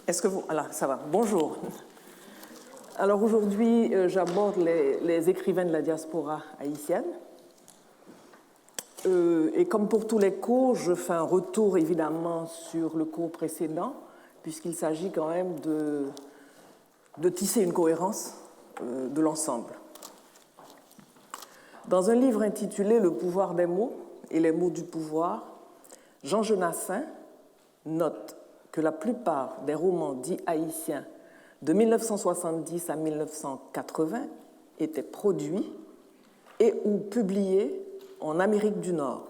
Est-ce que vous... Alors, ça va. Bonjour. Alors aujourd'hui, j'aborde les écrivains de la diaspora haïtienne. Et comme pour tous les cours, je fais un retour évidemment sur le cours précédent, puisqu'il s'agit quand même de tisser une cohérence de l'ensemble. Dans un livre intitulé « Le pouvoir des mots et les mots du pouvoir », Jean Jonassin note que la plupart des romans dits haïtiens de 1970 à 1980 étaient produits et ou publiés en Amérique du Nord.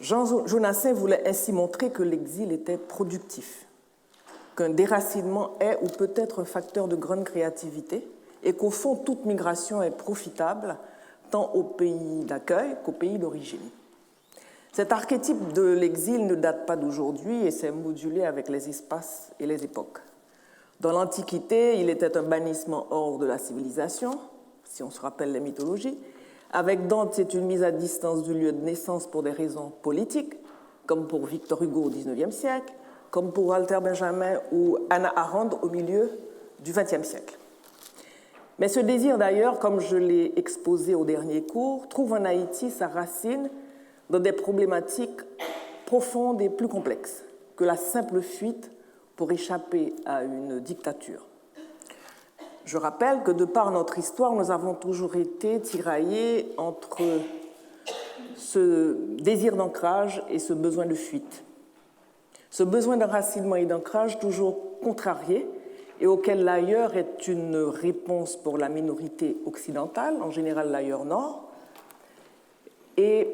Jean Jonassin voulait ainsi montrer que l'exil était productif, qu'un déracinement est ou peut être un facteur de grande créativité et qu'au fond, toute migration est profitable tant au pays d'accueil qu'au pays d'origine. Cet archétype de l'exil ne date pas d'aujourd'hui et s'est modulé avec les espaces et les époques. Dans l'Antiquité, il était un bannissement hors de la civilisation, si on se rappelle les mythologies. Avec Dante, c'est une mise à distance du lieu de naissance pour des raisons politiques, comme pour Victor Hugo au XIXe siècle, comme pour Walter Benjamin ou Hannah Arendt au milieu du XXe siècle. Mais ce désir d'ailleurs, comme je l'ai exposé au dernier cours, trouve en Haïti sa racine dans des problématiques profondes et plus complexes que la simple fuite pour échapper à une dictature. Je rappelle que de par notre histoire, nous avons toujours été tiraillés entre ce désir d'ancrage et ce besoin de fuite. Ce besoin d'enracinement et d'ancrage toujours contrarié et auquel l'ailleurs est une réponse pour la minorité occidentale, en général l'ailleurs nord, et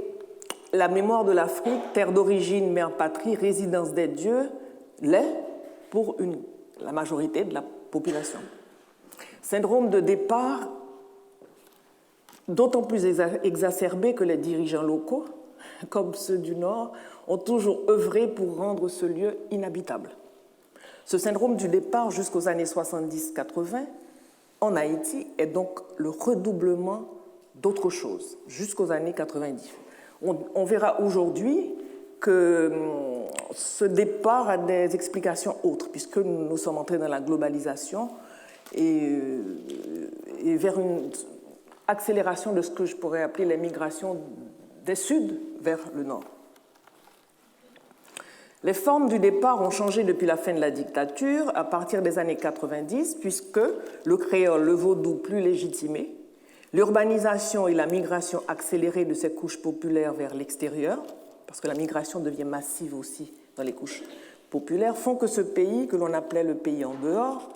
la mémoire de l'Afrique, terre d'origine, mère patrie, résidence des dieux, l'est pour la majorité de la population. Syndrome de départ d'autant plus exacerbé que les dirigeants locaux, comme ceux du Nord, ont toujours œuvré pour rendre ce lieu inhabitable. Ce syndrome du départ jusqu'aux années 70-80 en Haïti est donc le redoublement d'autre chose, jusqu'aux années 90. On verra aujourd'hui que ce départ a des explications autres, puisque nous sommes entrés dans la globalisation et vers une accélération de ce que je pourrais appeler les migrations des Suds vers le Nord. Les formes du départ ont changé depuis la fin de la dictature, à partir des années 90, puisque le créole, le vaudou plus légitimé, l'urbanisation et la migration accélérée de ces couches populaires vers l'extérieur, parce que la migration devient massive aussi dans les couches populaires, font que ce pays, que l'on appelait le pays en dehors,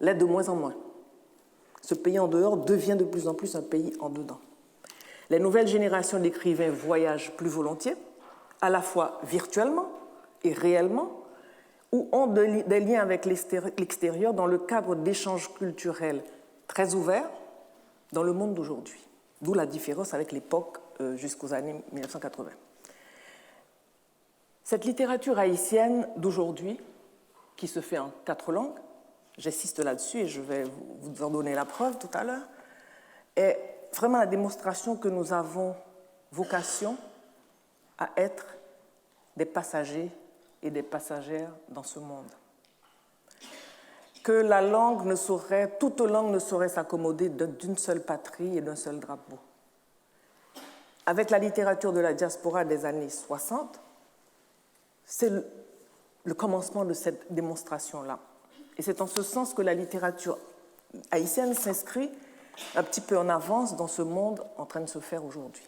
l'est de moins en moins. Ce pays en dehors devient de plus en plus un pays en dedans. Les nouvelles générations d'écrivains voyagent plus volontiers, à la fois virtuellement et réellement, ou ont des liens avec l'extérieur dans le cadre d'échanges culturels très ouverts dans le monde d'aujourd'hui. D'où la différence avec l'époque jusqu'aux années 1980. Cette littérature haïtienne d'aujourd'hui, qui se fait en 4 langues, j'insiste là-dessus et je vais vous en donner la preuve tout à l'heure, est vraiment la démonstration que nous avons vocation à être des passagers et des passagères dans ce monde. Que la langue ne saurait, toute langue ne saurait s'accommoder d'une seule patrie et d'un seul drapeau. Avec la littérature de la diaspora des années 60, c'est le commencement de cette démonstration-là. Et c'est en ce sens que la littérature haïtienne s'inscrit un petit peu en avance dans ce monde en train de se faire aujourd'hui.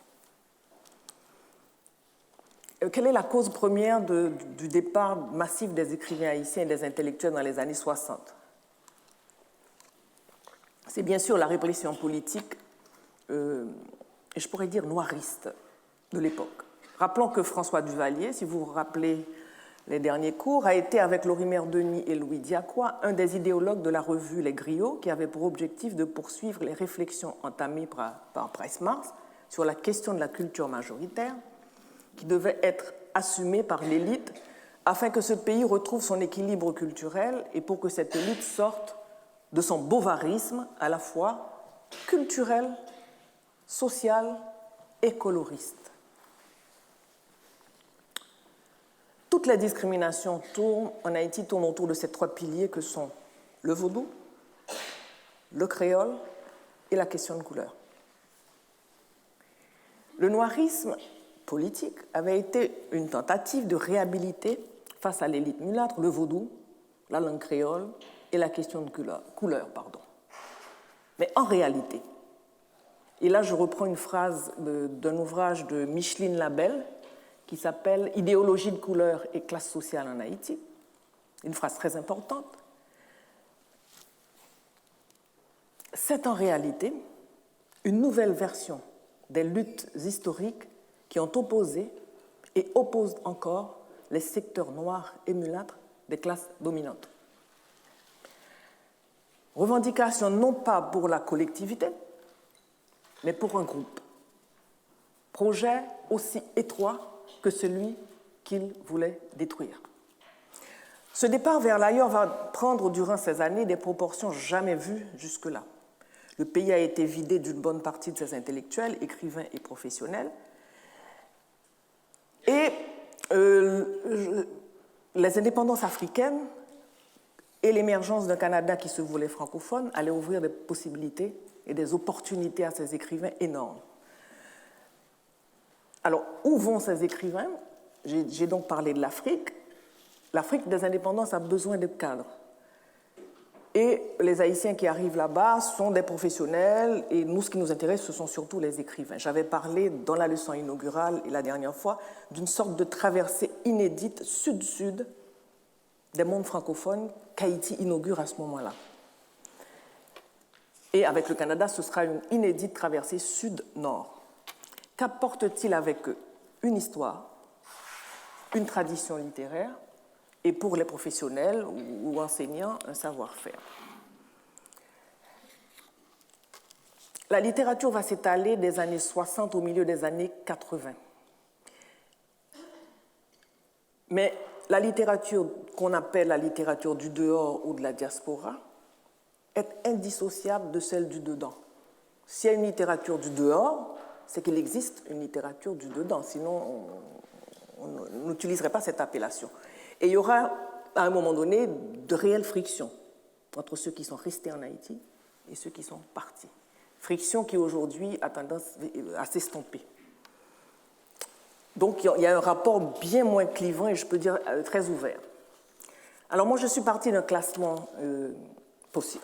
Quelle est la cause première du départ massif des écrivains haïtiens et des intellectuels dans les années 60 ? C'est bien sûr la répression politique, et je pourrais dire noiriste, de l'époque. Rappelons que François Duvalier, si vous vous rappelez les derniers cours, a été, avec Lorimer Denis et Louis Diacroix, un des idéologues de la revue Les Griots, qui avait pour objectif de poursuivre les réflexions entamées par Price Mars sur la question de la culture majoritaire, qui devait être assumée par l'élite afin que ce pays retrouve son équilibre culturel et pour que cette élite sorte de son bovarisme à la fois culturel, social et coloriste. toutes les discriminations en Haïti tournent autour de ces trois piliers que sont le vaudou, le créole et la question de couleur. Le noirisme politique avait été une tentative de réhabiliter face à l'élite mulâtre le vaudou, la langue créole et la question de couleur. Mais en réalité, et là je reprends une phrase d'un ouvrage de Micheline Labelle qui s'appelle « Idéologie de couleur et classe sociale en Haïti », une phrase très importante, c'est en réalité une nouvelle version des luttes historiques qui ont opposé et opposent encore les secteurs noirs et mulâtres des classes dominantes. Revendication non pas pour la collectivité, mais pour un groupe. Projet aussi étroit que celui qu'il voulait détruire. Ce départ vers l'ailleurs va prendre durant ces années des proportions jamais vues jusque-là. Le pays a été vidé d'une bonne partie de ses intellectuels, écrivains et professionnels. Et les indépendances africaines et l'émergence d'un Canada qui se voulait francophone allaient ouvrir des possibilités et des opportunités à ces écrivains énormes. Alors, où vont ces écrivains? J'ai donc parlé de l'Afrique. L'Afrique des indépendances a besoin de cadres. Et les Haïtiens qui arrivent là-bas sont des professionnels, et nous, ce qui nous intéresse, ce sont surtout les écrivains. J'avais parlé dans la leçon inaugurale et la dernière fois d'une sorte de traversée inédite sud-sud des mondes francophones qu'Haïti inaugure à ce moment-là. Et avec le Canada, ce sera une inédite traversée sud-nord. Qu'apportent-ils avec eux? Une histoire, une tradition littéraire, et pour les professionnels ou enseignants, un savoir-faire. La littérature va s'étaler des années 60 au milieu des années 80. Mais la littérature qu'on appelle la littérature du dehors ou de la diaspora est indissociable de celle du dedans. S'il y a une littérature du dehors, c'est qu'il existe une littérature du dedans, sinon on n'utiliserait pas cette appellation. Et il y aura, à un moment donné, de réelles frictions entre ceux qui sont restés en Haïti et ceux qui sont partis. Friction qui, aujourd'hui, a tendance à s'estomper. Donc, il y a un rapport bien moins clivant et, je peux dire, très ouvert. Alors, moi, je suis partie d'un classement,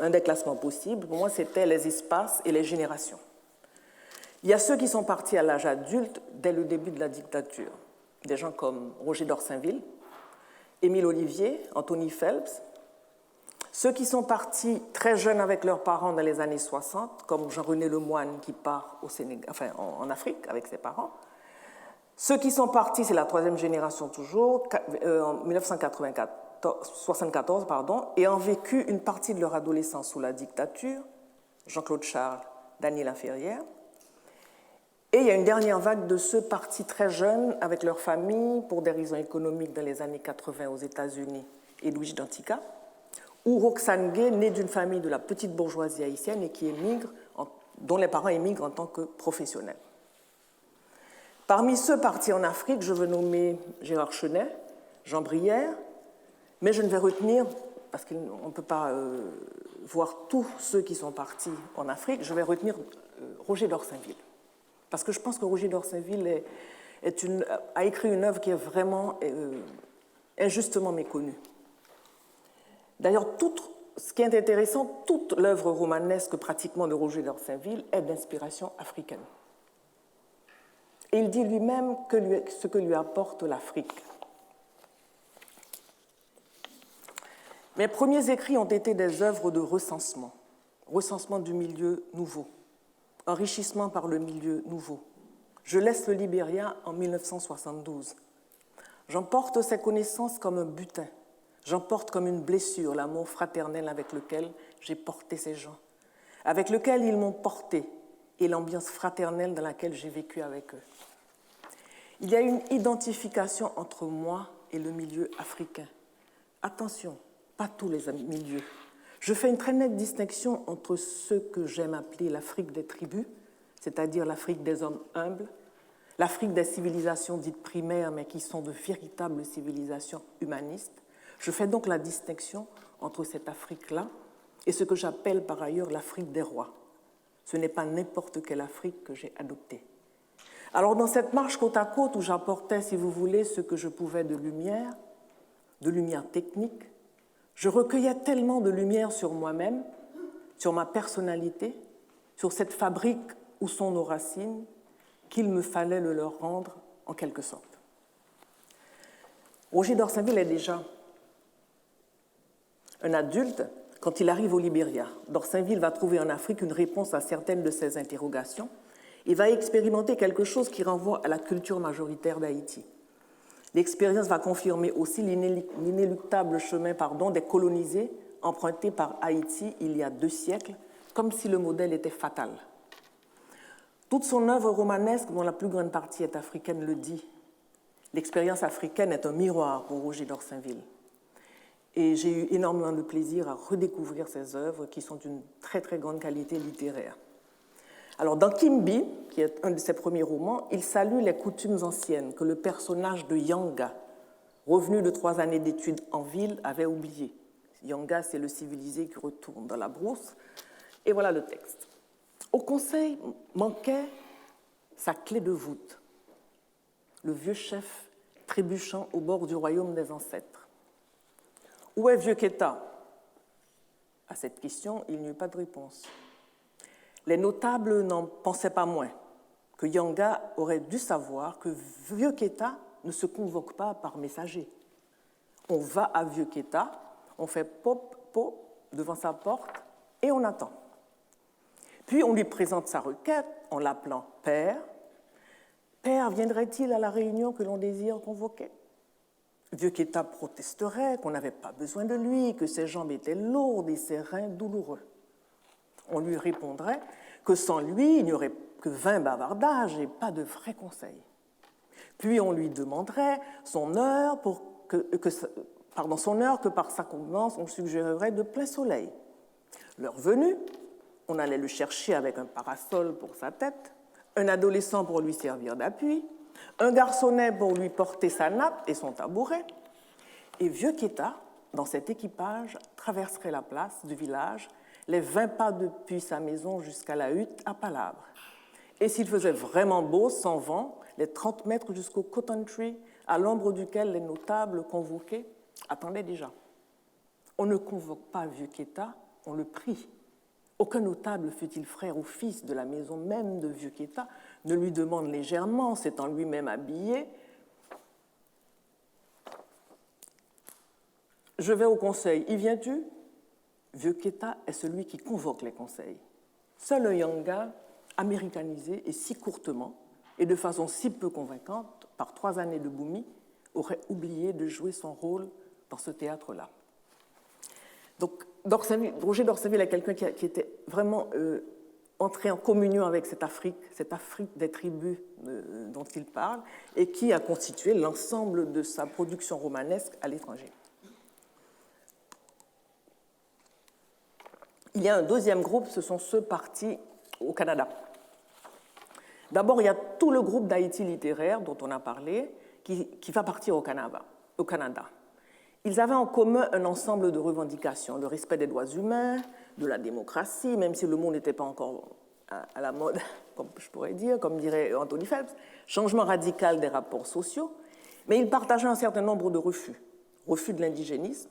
un des classements possibles. Pour moi, c'était les espaces et les générations. Il y a ceux qui sont partis à l'âge adulte dès le début de la dictature. Des gens comme Roger d'Orsainville, Émile Olivier, Anthony Phelps, ceux qui sont partis très jeunes avec leurs parents dans les années 60, comme Jean-René Lemoine qui part au Sénégal, en Afrique avec ses parents, ceux qui sont partis, c'est la troisième génération toujours, en 1974, et ont vécu une partie de leur adolescence sous la dictature, Jean-Claude Charles, Daniela Ferrière. Et il y a une dernière vague de ceux partis très jeunes avec leur famille pour des raisons économiques dans les années 80 aux États-Unis et Luigi Dantica, ou Roxane Gay, née d'une famille de la petite bourgeoisie haïtienne et qui émigre, dont les parents émigrent en tant que professionnels. Parmi ceux partis en Afrique, je veux nommer Gérard Chenet, Jean Brière, mais je ne vais retenir, parce qu'on ne peut pas voir tous ceux qui sont partis en Afrique, je vais retenir Roger d'Orsainville. Parce que je pense que Roger d'Orsainville a écrit une œuvre qui est vraiment injustement méconnue. D'ailleurs, ce qui est intéressant, toute l'œuvre romanesque pratiquement de Roger d'Orsainville est d'inspiration africaine. Et il dit lui-même ce que lui apporte l'Afrique. Mes premiers écrits ont été des œuvres de recensement du milieu nouveau, enrichissement par le milieu nouveau. Je laisse le Libéria en 1972. J'emporte ces connaissances comme un butin. J'emporte comme une blessure l'amour fraternel avec lequel j'ai porté ces gens, avec lequel ils m'ont porté, et l'ambiance fraternelle dans laquelle j'ai vécu avec eux. Il y a une identification entre moi et le milieu africain. Attention, pas tous les milieux. Je fais une très nette distinction entre ce que j'aime appeler l'Afrique des tribus, c'est-à-dire l'Afrique des hommes humbles, l'Afrique des civilisations dites primaires, mais qui sont de véritables civilisations humanistes. Je fais donc la distinction entre cette Afrique-là et ce que j'appelle par ailleurs l'Afrique des rois. Ce n'est pas n'importe quelle Afrique que j'ai adoptée. Alors dans cette marche côte à côte où j'apportais, si vous voulez, ce que je pouvais de lumière technique, je recueillais tellement de lumière sur moi-même, sur ma personnalité, sur cette fabrique où sont nos racines, qu'il me fallait le leur rendre en quelque sorte. Roger d'Orsainville est déjà un adulte quand il arrive au Libéria. D'Orsainville va trouver en Afrique une réponse à certaines de ses interrogations. Il va expérimenter quelque chose qui renvoie à la culture majoritaire d'Haïti. L'expérience va confirmer aussi l'inéluctable chemin des colonisés emprunté par Haïti il y a 2 siècles, comme si le modèle était fatal. Toute son œuvre romanesque, dont la plus grande partie est africaine, le dit. L'expérience africaine est un miroir pour Roger d'Orsainville. Et j'ai eu énormément de plaisir à redécouvrir ses œuvres qui sont d'une très très grande qualité littéraire. Alors dans Kimbi, qui est un de ses premiers romans, il salue les coutumes anciennes que le personnage de Yanga, revenu de 3 années d'études en ville, avait oubliées. Yanga, c'est le civilisé qui retourne dans la brousse. Et voilà le texte. Au conseil manquait sa clé de voûte, le vieux chef trébuchant au bord du royaume des ancêtres. Où est Vieux Keta? À cette question, il n'y eut pas de réponse. Les notables n'en pensaient pas moins que Yanga aurait dû savoir que Vieux Keta ne se convoque pas par messager. On va à Vieux Keta, on fait pop, pop devant sa porte et on attend. Puis on lui présente sa requête en l'appelant Père. Père, viendrait-il à la réunion que l'on désire convoquer? Vieux Keta protesterait qu'on n'avait pas besoin de lui, que ses jambes étaient lourdes et ses reins douloureux. On lui répondrait que sans lui, il n'y aurait que 20 bavardages et pas de vrais conseils. Puis on lui demanderait son heure que par sa convenance on suggérerait de plein soleil. L'heure venue, on allait le chercher avec un parasol pour sa tête, un adolescent pour lui servir d'appui, un garçonnet pour lui porter sa nappe et son tabouret, et Vieux Keta, dans cet équipage, traverserait la place du village, les 20 pas depuis sa maison jusqu'à la hutte à Palabre. Et s'il faisait vraiment beau, sans vent, les 30 mètres jusqu'au Cotton Tree, à l'ombre duquel les notables convoqués attendaient déjà. On ne convoque pas Vieux Keta, on le prie. Aucun notable, fût-il frère ou fils de la maison même de Vieux Keta, ne lui demande légèrement, s'étant lui-même habillé. Je vais au conseil, y viens-tu? Vieux Keta est celui qui convoque les conseils. Seul un Yanga, américanisé et si courtement, et de façon si peu convaincante, par 3 années de boumi, aurait oublié de jouer son rôle dans ce théâtre-là. Donc, Roger d'Orsainville est quelqu'un qui était vraiment entré en communion avec cette Afrique des tribus dont il parle, et qui a constitué l'ensemble de sa production romanesque à l'étranger. Il y a un deuxième groupe, ce sont ceux partis au Canada. D'abord, il y a tout le groupe d'Haïti littéraire dont on a parlé, qui va partir au Canada. Ils avaient en commun un ensemble de revendications, le respect des droits humains, de la démocratie, même si le mot n'était pas encore à la mode, comme je pourrais dire, comme dirait Anthony Phelps, changement radical des rapports sociaux, mais ils partageaient un certain nombre de refus. Refus de l'indigénisme,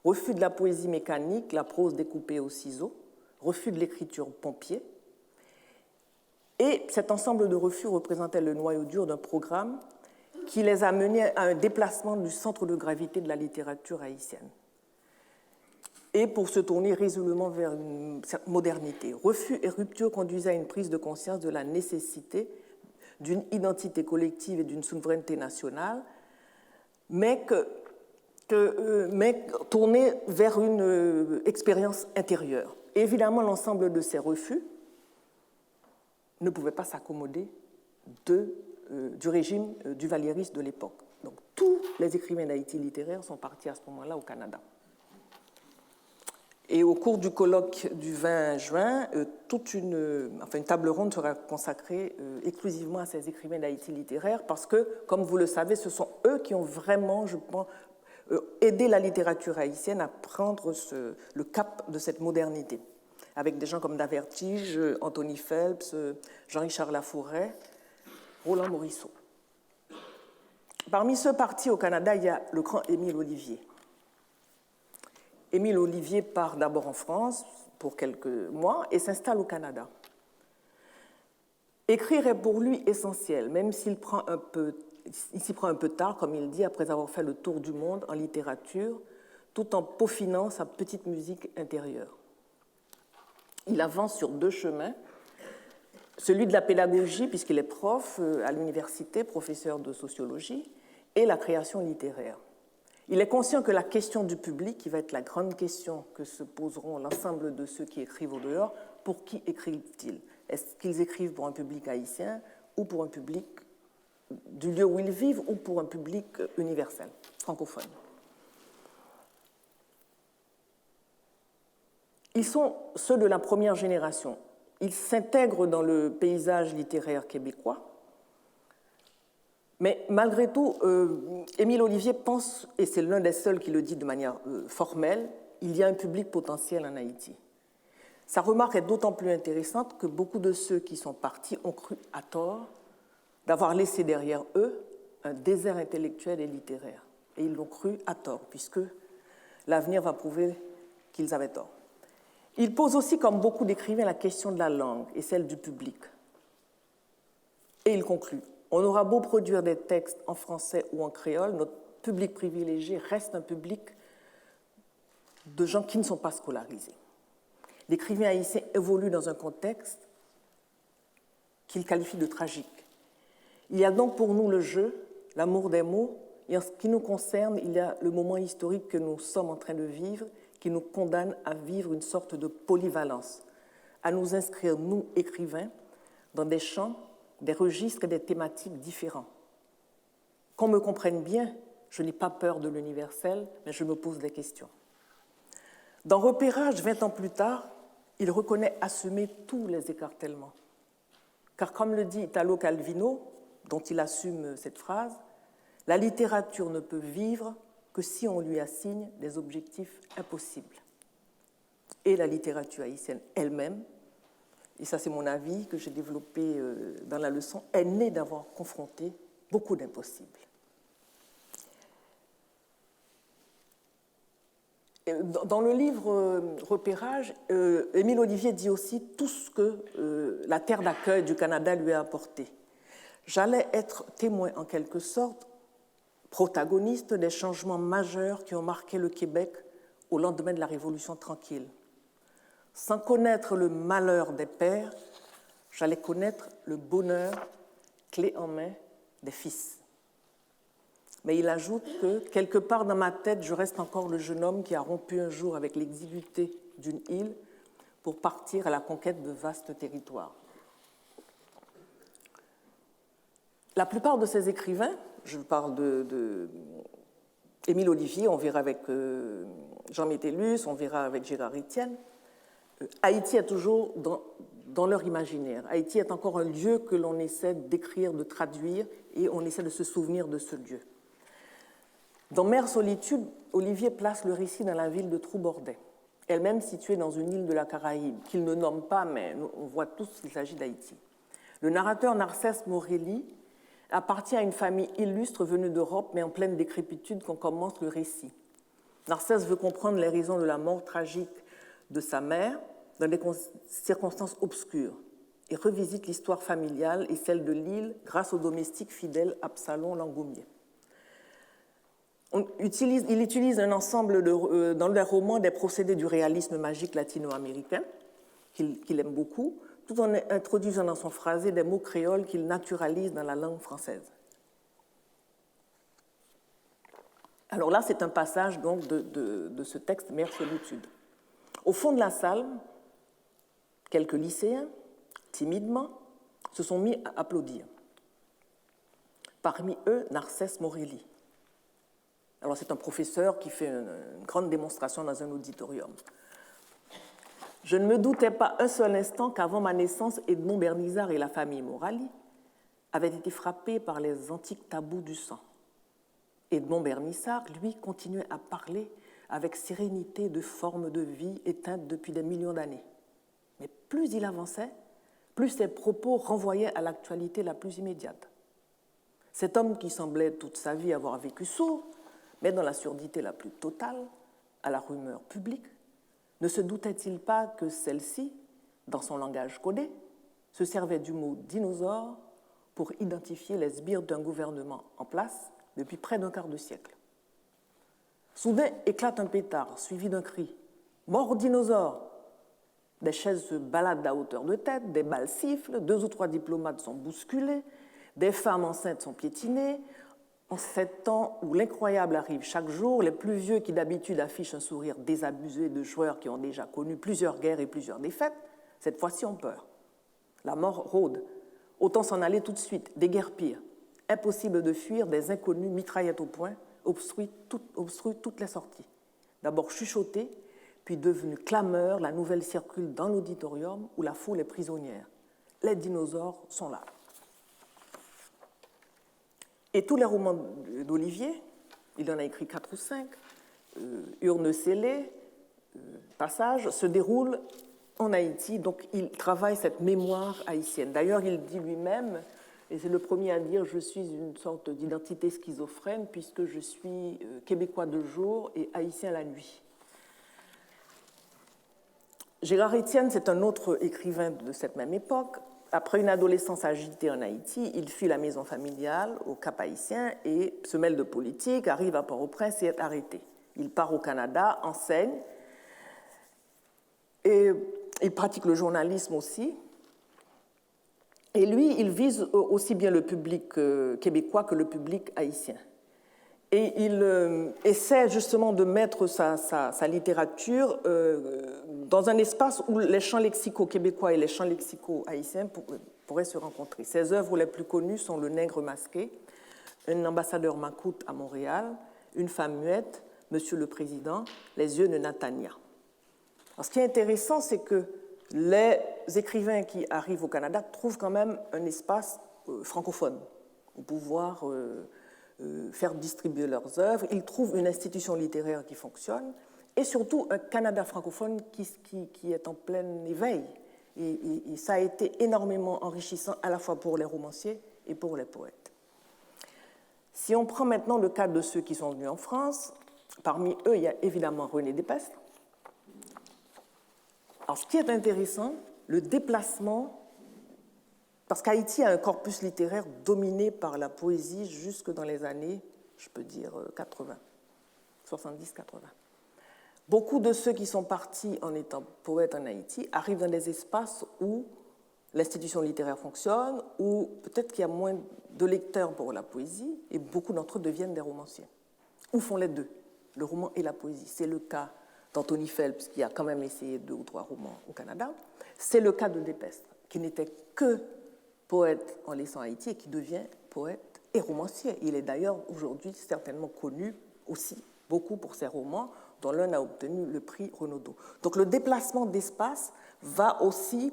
refus de la poésie mécanique, la prose découpée au ciseau, refus de l'écriture pompier. Et cet ensemble de refus représentait le noyau dur d'un programme qui les a menés à un déplacement du centre de gravité de la littérature haïtienne. Et pour se tourner résolument vers une modernité. Refus et rupture conduisaient à une prise de conscience de la nécessité d'une identité collective et d'une souveraineté nationale, mais tournée vers une expérience intérieure. Et évidemment, l'ensemble de ces refus ne pouvait pas s'accommoder du régime duvalieriste de l'époque. Donc, tous les écrivains d'Haïti littéraires sont partis à ce moment-là au Canada. Et au cours du colloque du 20 juin, une table ronde sera consacrée exclusivement à ces écrivains d'Haïti littéraire parce que, comme vous le savez, ce sont eux qui ont vraiment, je pense, aidé la littérature haïtienne à prendre le cap de cette modernité, avec des gens comme Davertige, Anthony Phelps, Jean-Richard Laforêt, Roland Morisseau. Parmi ceux partis au Canada, il y a le grand Émile Olivier. Émile Olivier part d'abord en France pour quelques mois et s'installe au Canada. Écrire est pour lui essentiel, même s'il s'y prend un peu tard, comme il dit, après avoir fait le tour du monde en littérature, tout en peaufinant sa petite musique intérieure. Il avance sur 2 chemins, celui de la pédagogie, puisqu'il est prof à l'université, professeur de sociologie, et la création littéraire. Il est conscient que la question du public, qui va être la grande question que se poseront l'ensemble de ceux qui écrivent au dehors, pour qui écrivent-ils? Est-ce qu'ils écrivent pour un public haïtien ou pour un public du lieu où ils vivent ou pour un public universel, francophone? Ils sont ceux de la première génération. Ils s'intègrent dans le paysage littéraire québécois. Mais malgré tout, Émile Olivier pense, et c'est l'un des seuls qui le dit de manière formelle, il y a un public potentiel en Haïti. Sa remarque est d'autant plus intéressante que beaucoup de ceux qui sont partis ont cru à tort d'avoir laissé derrière eux un désert intellectuel et littéraire. Et ils l'ont cru à tort, puisque l'avenir va prouver qu'ils avaient tort. Il pose aussi, comme beaucoup d'écrivains, la question de la langue et celle du public. Et il conclut: on aura beau produire des textes en français ou en créole, notre public privilégié reste un public de gens qui ne sont pas scolarisés. L'écrivain haïtien évolue dans un contexte qu'il qualifie de tragique. Il y a donc pour nous le jeu, l'amour des mots, et en ce qui nous concerne, il y a le moment historique que nous sommes en train de vivre qui nous condamne à vivre une sorte de polyvalence, à nous inscrire, nous, écrivains, dans des champs, des registres et des thématiques différents. Qu'on me comprenne bien, je n'ai pas peur de l'universel, mais je me pose des questions. Dans Repérage, 20 ans plus tard, il reconnaît assumer tous les écartèlements. Car comme le dit Italo Calvino, dont il assume cette phrase, la littérature ne peut vivre que si on lui assigne des objectifs impossibles. Et la littérature haïtienne elle-même, et ça c'est mon avis que j'ai développé dans la leçon, est née d'avoir confronté beaucoup d'impossibles. Dans le livre Repérage, Émile Olivier dit aussi tout ce que la terre d'accueil du Canada lui a apporté. J'allais être témoin en quelque sorte, protagoniste des changements majeurs qui ont marqué le Québec au lendemain de la Révolution tranquille. Sans connaître le malheur des pères, j'allais connaître le bonheur, clé en main, des fils. Mais il ajoute que, quelque part dans ma tête, je reste encore le jeune homme qui a rompu un jour avec l'exiguïté d'une île pour partir à la conquête de vastes territoires. La plupart de ces écrivains, je parle de Émile Olivier, on verra avec Jean Métellus, on verra avec Gérard Étienne, Haïti est toujours dans leur imaginaire. Haïti est encore un lieu que l'on essaie d'écrire, de traduire, et on essaie de se souvenir de ce lieu. Dans Mère Solitude, Olivier place le récit dans la ville de Troubordet, elle-même située dans une île de la Caraïbe, qu'il ne nomme pas, mais on voit tous qu'il s'agit d'Haïti. Le narrateur Narcisse Morelli appartient à une famille illustre venue d'Europe, mais en pleine décrépitude quand commence le récit. Narcisse veut comprendre les raisons de la mort tragique de sa mère dans des circonstances obscures et revisite l'histoire familiale et celle de l'île grâce au domestique fidèle Absalom Langoumier. Il utilise un ensemble dans le roman des procédés du réalisme magique latino-américain, qu'il aime beaucoup, tout en introduisant dans son phrasé des mots créoles qu'il naturalise dans la langue française. Alors là, c'est un passage donc de ce texte Mère Solitude. Au fond de la salle, quelques lycéens, timidement, se sont mis à applaudir. Parmi eux, Narcisse Morelli. Alors c'est un professeur qui fait une grande démonstration dans un auditorium. Je ne me doutais pas un seul instant qu'avant ma naissance, Edmond Bernizard et la famille Morali avaient été frappés par les antiques tabous du sang. Edmond Bernissard, lui, continuait à parler avec sérénité de formes de vie éteintes depuis des millions d'années. Mais plus il avançait, plus ses propos renvoyaient à l'actualité la plus immédiate. Cet homme qui semblait toute sa vie avoir vécu sourd, mais dans la surdité la plus totale, à la rumeur publique, ne se doutait-il pas que celle-ci, dans son langage codé, se servait du mot dinosaure pour identifier les sbires d'un gouvernement en place depuis près d'un quart de siècle. Soudain éclate un pétard, suivi d'un cri « Mort dinosaure !» Des chaises se baladent à hauteur de tête, des balles sifflent, 2 ou 3 diplomates sont bousculés, des femmes enceintes sont piétinées. En ces temps où l'incroyable arrive chaque jour, les plus vieux qui d'habitude affichent un sourire désabusé de joueurs qui ont déjà connu plusieurs guerres et plusieurs défaites, cette fois-ci ont peur. La mort rôde. Autant s'en aller tout de suite, déguerpir. Impossible de fuir, des inconnus, mitraillettes au poing, obstruent toutes les sorties. D'abord chuchotée, puis devenue clameur, la nouvelle circule dans l'auditorium où la foule est prisonnière. Les dinosaures sont là. Et tous les romans d'Olivier, il en a écrit 4 ou 5, Urne scellée, Passage, se déroulent en Haïti, donc il travaille cette mémoire haïtienne. D'ailleurs, il dit lui-même, et c'est le premier à dire, je suis une sorte d'identité schizophrène puisque je suis québécois de jour et haïtien la nuit. Gérard Étienne, c'est un autre écrivain de cette même époque. Après une adolescence agitée en Haïti, il fuit la maison familiale au Cap-Haïtien et se mêle de politique, arrive à Port-au-Prince et est arrêté. Il part au Canada, enseigne, et il pratique le journalisme aussi. Et lui, il vise aussi bien le public québécois que le public haïtien. Et il essaie justement de mettre sa littérature dans un espace où les champs lexicaux québécois et les champs lexicaux haïtiens pourraient se rencontrer. Ses œuvres les plus connues sont Le Nègre masqué, Un ambassadeur macoute à Montréal, Une femme muette, Monsieur le Président, Les yeux de Natania. Alors, ce qui est intéressant, c'est que les écrivains qui arrivent au Canada trouvent quand même un espace francophone pour pouvoir faire distribuer leurs œuvres. Ils trouvent une institution littéraire qui fonctionne et surtout un Canada francophone qui est en plein éveil. Et ça a été énormément enrichissant à la fois pour les romanciers et pour les poètes. Si on prend maintenant le cas de ceux qui sont venus en France, parmi eux, il y a évidemment René Despestre. Alors, ce qui est intéressant, le déplacement, parce qu'Haïti a un corpus littéraire dominé par la poésie jusque dans les années, je peux dire, 80, 70-80. Beaucoup de ceux qui sont partis en étant poètes en Haïti arrivent dans des espaces où l'institution littéraire fonctionne, où peut-être qu'il y a moins de lecteurs pour la poésie, et beaucoup d'entre eux deviennent des romanciers, ou font les deux, le roman et la poésie. C'est le cas d'Anthony Phelps, qui a quand même essayé 2 ou 3 romans au Canada. C'est le cas de Despestre, qui n'était que poète en laissant Haïti et qui devient poète et romancier. Il est d'ailleurs aujourd'hui certainement connu aussi beaucoup pour ses romans, dont l'un a obtenu le prix Renaudot. Donc le déplacement d'espace va aussi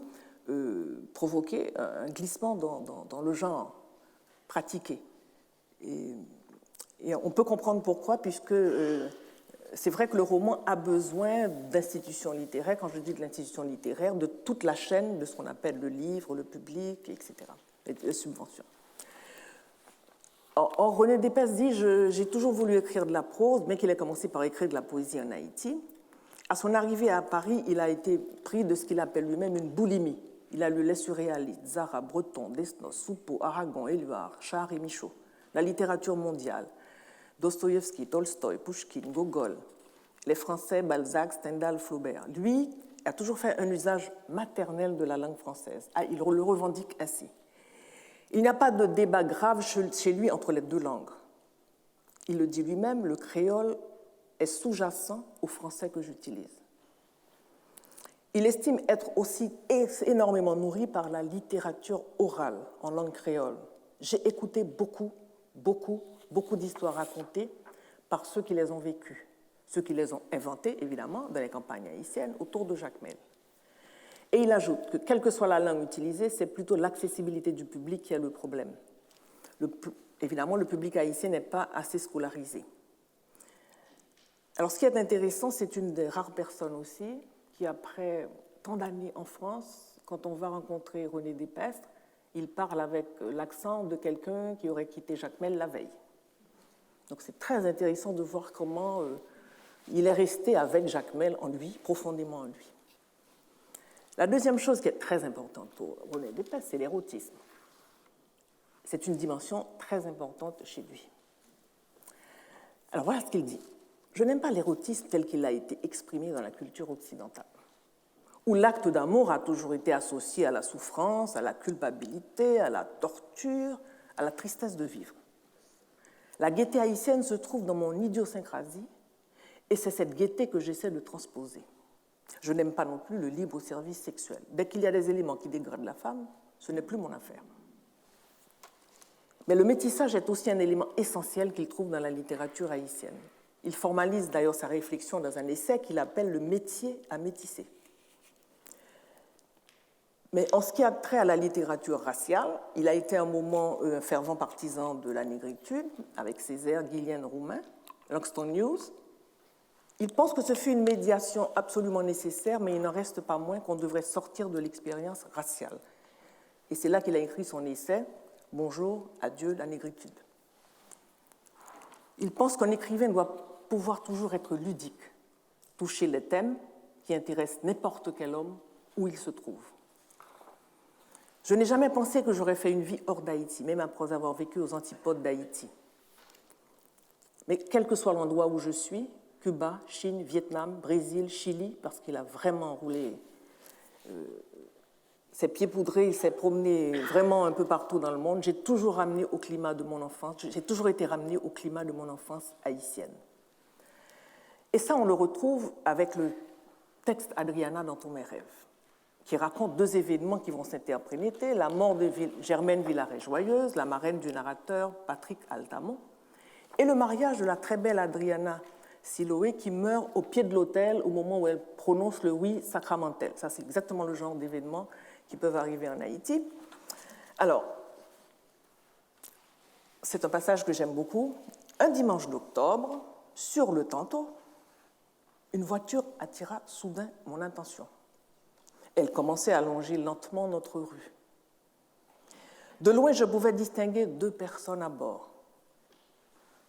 provoquer un glissement dans le genre pratiqué. Et on peut comprendre pourquoi, puisque c'est vrai que le roman a besoin d'institutions littéraires, quand je dis de l'institution littéraire, de toute la chaîne de ce qu'on appelle le livre, le public, etc., et les subventions. Or, René Despestre dit « J'ai toujours voulu écrire de la prose, mais qu'il a commencé par écrire de la poésie en Haïti. À son arrivée à Paris, il a été pris de ce qu'il appelle lui-même une boulimie. Il a lu les surréalistes, Zara, Breton, Desnos, Soupeau, Aragon, Éluard, Char et Michaud, la littérature mondiale, Dostoïevski, Tolstoï, Pouchkine, Gogol, les Français, Balzac, Stendhal, Flaubert. Lui a toujours fait un usage maternel de la langue française. Il le revendique ainsi. Il n'y a pas de débat grave chez lui entre les 2 langues. Il le dit lui-même, le créole est sous-jacent au français que j'utilise. Il estime être aussi énormément nourri par la littérature orale en langue créole. J'ai écouté beaucoup d'histoires racontées par ceux qui les ont vécues, ceux qui les ont inventées, évidemment, dans les campagnes haïtiennes, autour de Jacmel. Et il ajoute que, quelle que soit la langue utilisée, c'est plutôt l'accessibilité du public qui est le problème. Évidemment, le public haïtien n'est pas assez scolarisé. Alors, ce qui est intéressant, c'est une des rares personnes aussi qui, après tant d'années en France, quand on va rencontrer René Despestre, il parle avec l'accent de quelqu'un qui aurait quitté Jacmel la veille. Donc, c'est très intéressant de voir comment il est resté avec Jacmel en lui, profondément en lui. La deuxième chose qui est très importante pour René Despestre, c'est l'érotisme. C'est une dimension très importante chez lui. Alors voilà ce qu'il dit. Je n'aime pas l'érotisme tel qu'il a été exprimé dans la culture occidentale, où l'acte d'amour a toujours été associé à la souffrance, à la culpabilité, à la torture, à la tristesse de vivre. La gaieté haïtienne se trouve dans mon idiosyncrasie, et c'est cette gaieté que j'essaie de transposer. Je n'aime pas non plus le libre service sexuel. Dès qu'il y a des éléments qui dégradent la femme, ce n'est plus mon affaire. Mais le métissage est aussi un élément essentiel qu'il trouve dans la littérature haïtienne. Il formalise d'ailleurs sa réflexion dans un essai qu'il appelle « Le métier à métisser ». Mais en ce qui a trait à la littérature raciale, il a été un moment un fervent partisan de la négritude, avec Césaire, Guylienne, Roumain, Langston Hughes. Il pense que ce fut une médiation absolument nécessaire, mais il n'en reste pas moins qu'on devrait sortir de l'expérience raciale. Et c'est là qu'il a écrit son essai « Bonjour, adieu, la négritude ». Il pense qu'un écrivain doit pouvoir toujours être ludique, toucher les thèmes qui intéressent n'importe quel homme où il se trouve. Je n'ai jamais pensé que j'aurais fait une vie hors d'Haïti, même après avoir vécu aux antipodes d'Haïti. Mais quel que soit l'endroit où je suis, Cuba, Chine, Vietnam, Brésil, Chili, parce qu'il a vraiment roulé ses pieds poudrés, il s'est promené vraiment un peu partout dans le monde, j'ai toujours ramené au climat de mon enfance, j'ai toujours été ramené au climat de mon enfance haïtienne. Et ça, on le retrouve avec le texte Adriana dans tous mes rêves, qui raconte deux événements qui vont s'interpréter, la mort de Germaine Villaret-Joyeuse, la marraine du narrateur Patrick Altamont, et le mariage de la très belle Adriana Siloé qui meurt au pied de l'autel au moment où elle prononce le oui sacramentel. Ça, c'est exactement le genre d'événements qui peuvent arriver en Haïti. Alors, c'est un passage que j'aime beaucoup. Un dimanche d'octobre, sur le Tantôt, une voiture attira soudain mon attention. Elle commençait à longer lentement notre rue. De loin, je pouvais distinguer deux personnes à bord.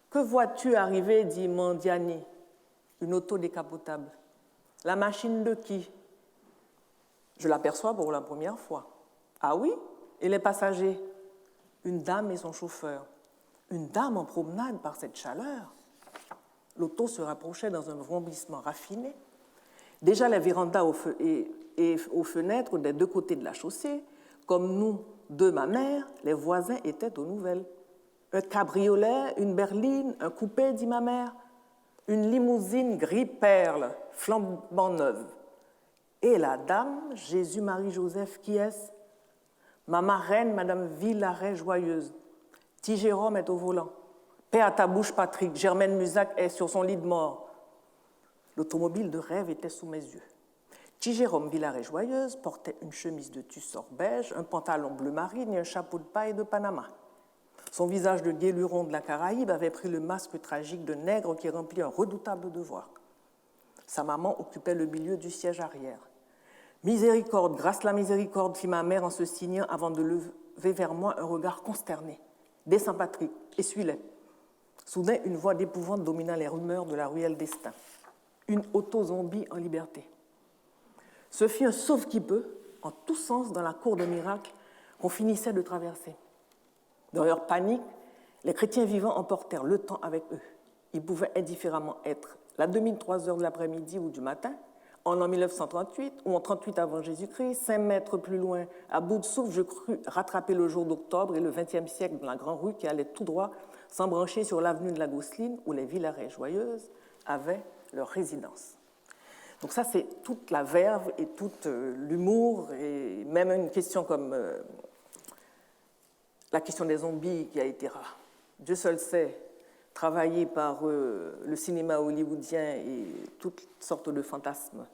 « Que vois-tu arriver » dit Mandiani, une auto décapotable. « La machine de qui ?» Je l'aperçois pour la première fois. « Ah oui ? Et les passagers ?» Une dame et son chauffeur. Une dame en promenade par cette chaleur. L'auto se rapprochait dans un vrombissement raffiné. Déjà, les vérandas et aux fenêtres des deux côtés de la chaussée, comme nous, deux, ma mère, les voisins étaient aux nouvelles. Un cabriolet, une berline, un coupé, dit ma mère. Une limousine gris-perle, flambant neuve. Et la dame, Jésus-Marie-Joseph, qui est-ce? Ma marraine, Madame Villaret-Joyeuse. T. Jérôme est au volant. Paix à ta bouche, Patrick. Germaine Musac est sur son lit de mort. L'automobile de rêve était sous mes yeux. T. Jérôme Villaret-Joyeuse portait une chemise de tussor beige, un pantalon bleu marine et un chapeau de paille de Panama. Son visage de guéluron de la Caraïbe avait pris le masque tragique de nègre qui remplit un redoutable devoir. Sa maman occupait le milieu du siège arrière. « Miséricorde, grâce la miséricorde » fit ma mère en se signant avant de lever vers moi un regard consterné. « Descends, Patrick, essuie-les. » Soudain, une voix d'épouvante domina les rumeurs de la ruelle d'Estaing. Une auto-zombie en liberté. Ce fut un sauve-qui-peut, en tous sens, dans la cour de miracle qu'on finissait de traverser. Dans leur panique, les chrétiens vivants emportèrent le temps avec eux. Ils pouvaient indifféremment être la 3 heures de l'après-midi ou du matin, en l'an 1938 ou en 38 avant Jésus-Christ, 5 mètres plus loin, à bout de souffle, je crus rattraper le jour d'octobre et le XXe siècle dans la grande rue qui allait tout droit s'embrancher sur l'avenue de la Gosseline où les Villaret-Joyeuses avaient leur résidence. Donc ça, c'est toute la verve et tout l'humour, et même une question comme la question des zombies qui a été, Dieu seul sait, travaillée par le cinéma hollywoodien et toutes sortes de fantasmes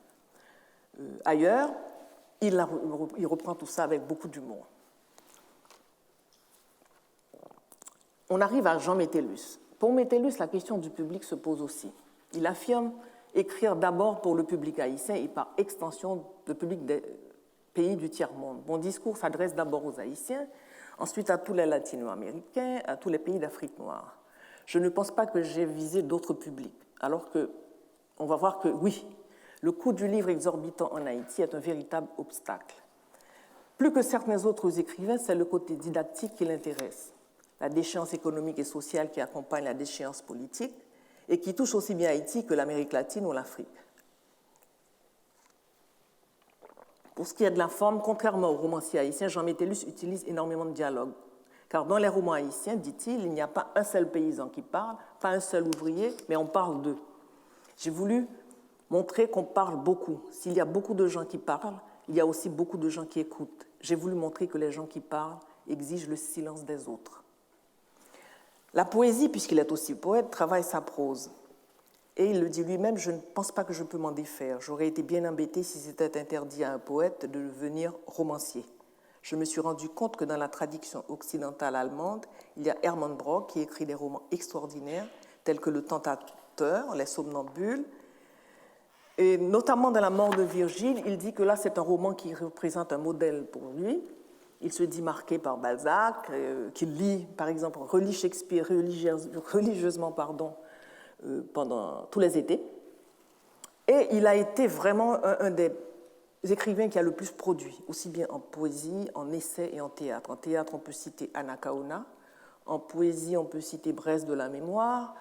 ailleurs. il reprend tout ça avec beaucoup d'humour. On arrive à Jean Métellus. Pour Métellus, la question du public se pose aussi. Il affirme écrire d'abord pour le public haïtien et par extension le public des pays du tiers-monde. Mon discours s'adresse d'abord aux Haïtiens, ensuite à tous les Latino-Américains, à tous les pays d'Afrique noire. Je ne pense pas que j'ai visé d'autres publics, alors qu'on va voir que oui, le coût du livre exorbitant en Haïti est un véritable obstacle. Plus que certains autres écrivains, c'est le côté didactique qui l'intéresse, la déchéance économique et sociale qui accompagne la déchéance politique et qui touche aussi bien Haïti que l'Amérique latine ou l'Afrique. Pour ce qui est de la forme, contrairement au romancier haïtien, Jean Métellus utilise énormément de dialogue. Car dans les romans haïtiens, dit-il, il n'y a pas un seul paysan qui parle, pas un seul ouvrier, mais on parle d'eux. J'ai voulu montrer qu'on parle beaucoup. S'il y a beaucoup de gens qui parlent, il y a aussi beaucoup de gens qui écoutent. J'ai voulu montrer que les gens qui parlent exigent le silence des autres. La poésie, puisqu'il est aussi poète, travaille sa prose. Et il le dit lui-même, je ne pense pas que je peux m'en défaire. J'aurais été bien embêté si c'était interdit à un poète de devenir romancier. Je me suis rendu compte que dans la tradition occidentale allemande, il y a Hermann Brock qui écrit des romans extraordinaires, tels que Le Tentateur, Les Somnambules. Et notamment dans La Mort de Virgile, il dit que là, c'est un roman qui représente un modèle pour lui. Il se dit marqué par Balzac, qu'il lit, par exemple, relit Shakespeare religieusement pendant tous les étés. Et il a été vraiment un des écrivains qui a le plus produit, aussi bien en poésie, en essai et en théâtre. En théâtre, on peut citer Anna Kaona. En poésie, on peut citer Brest de la mémoire.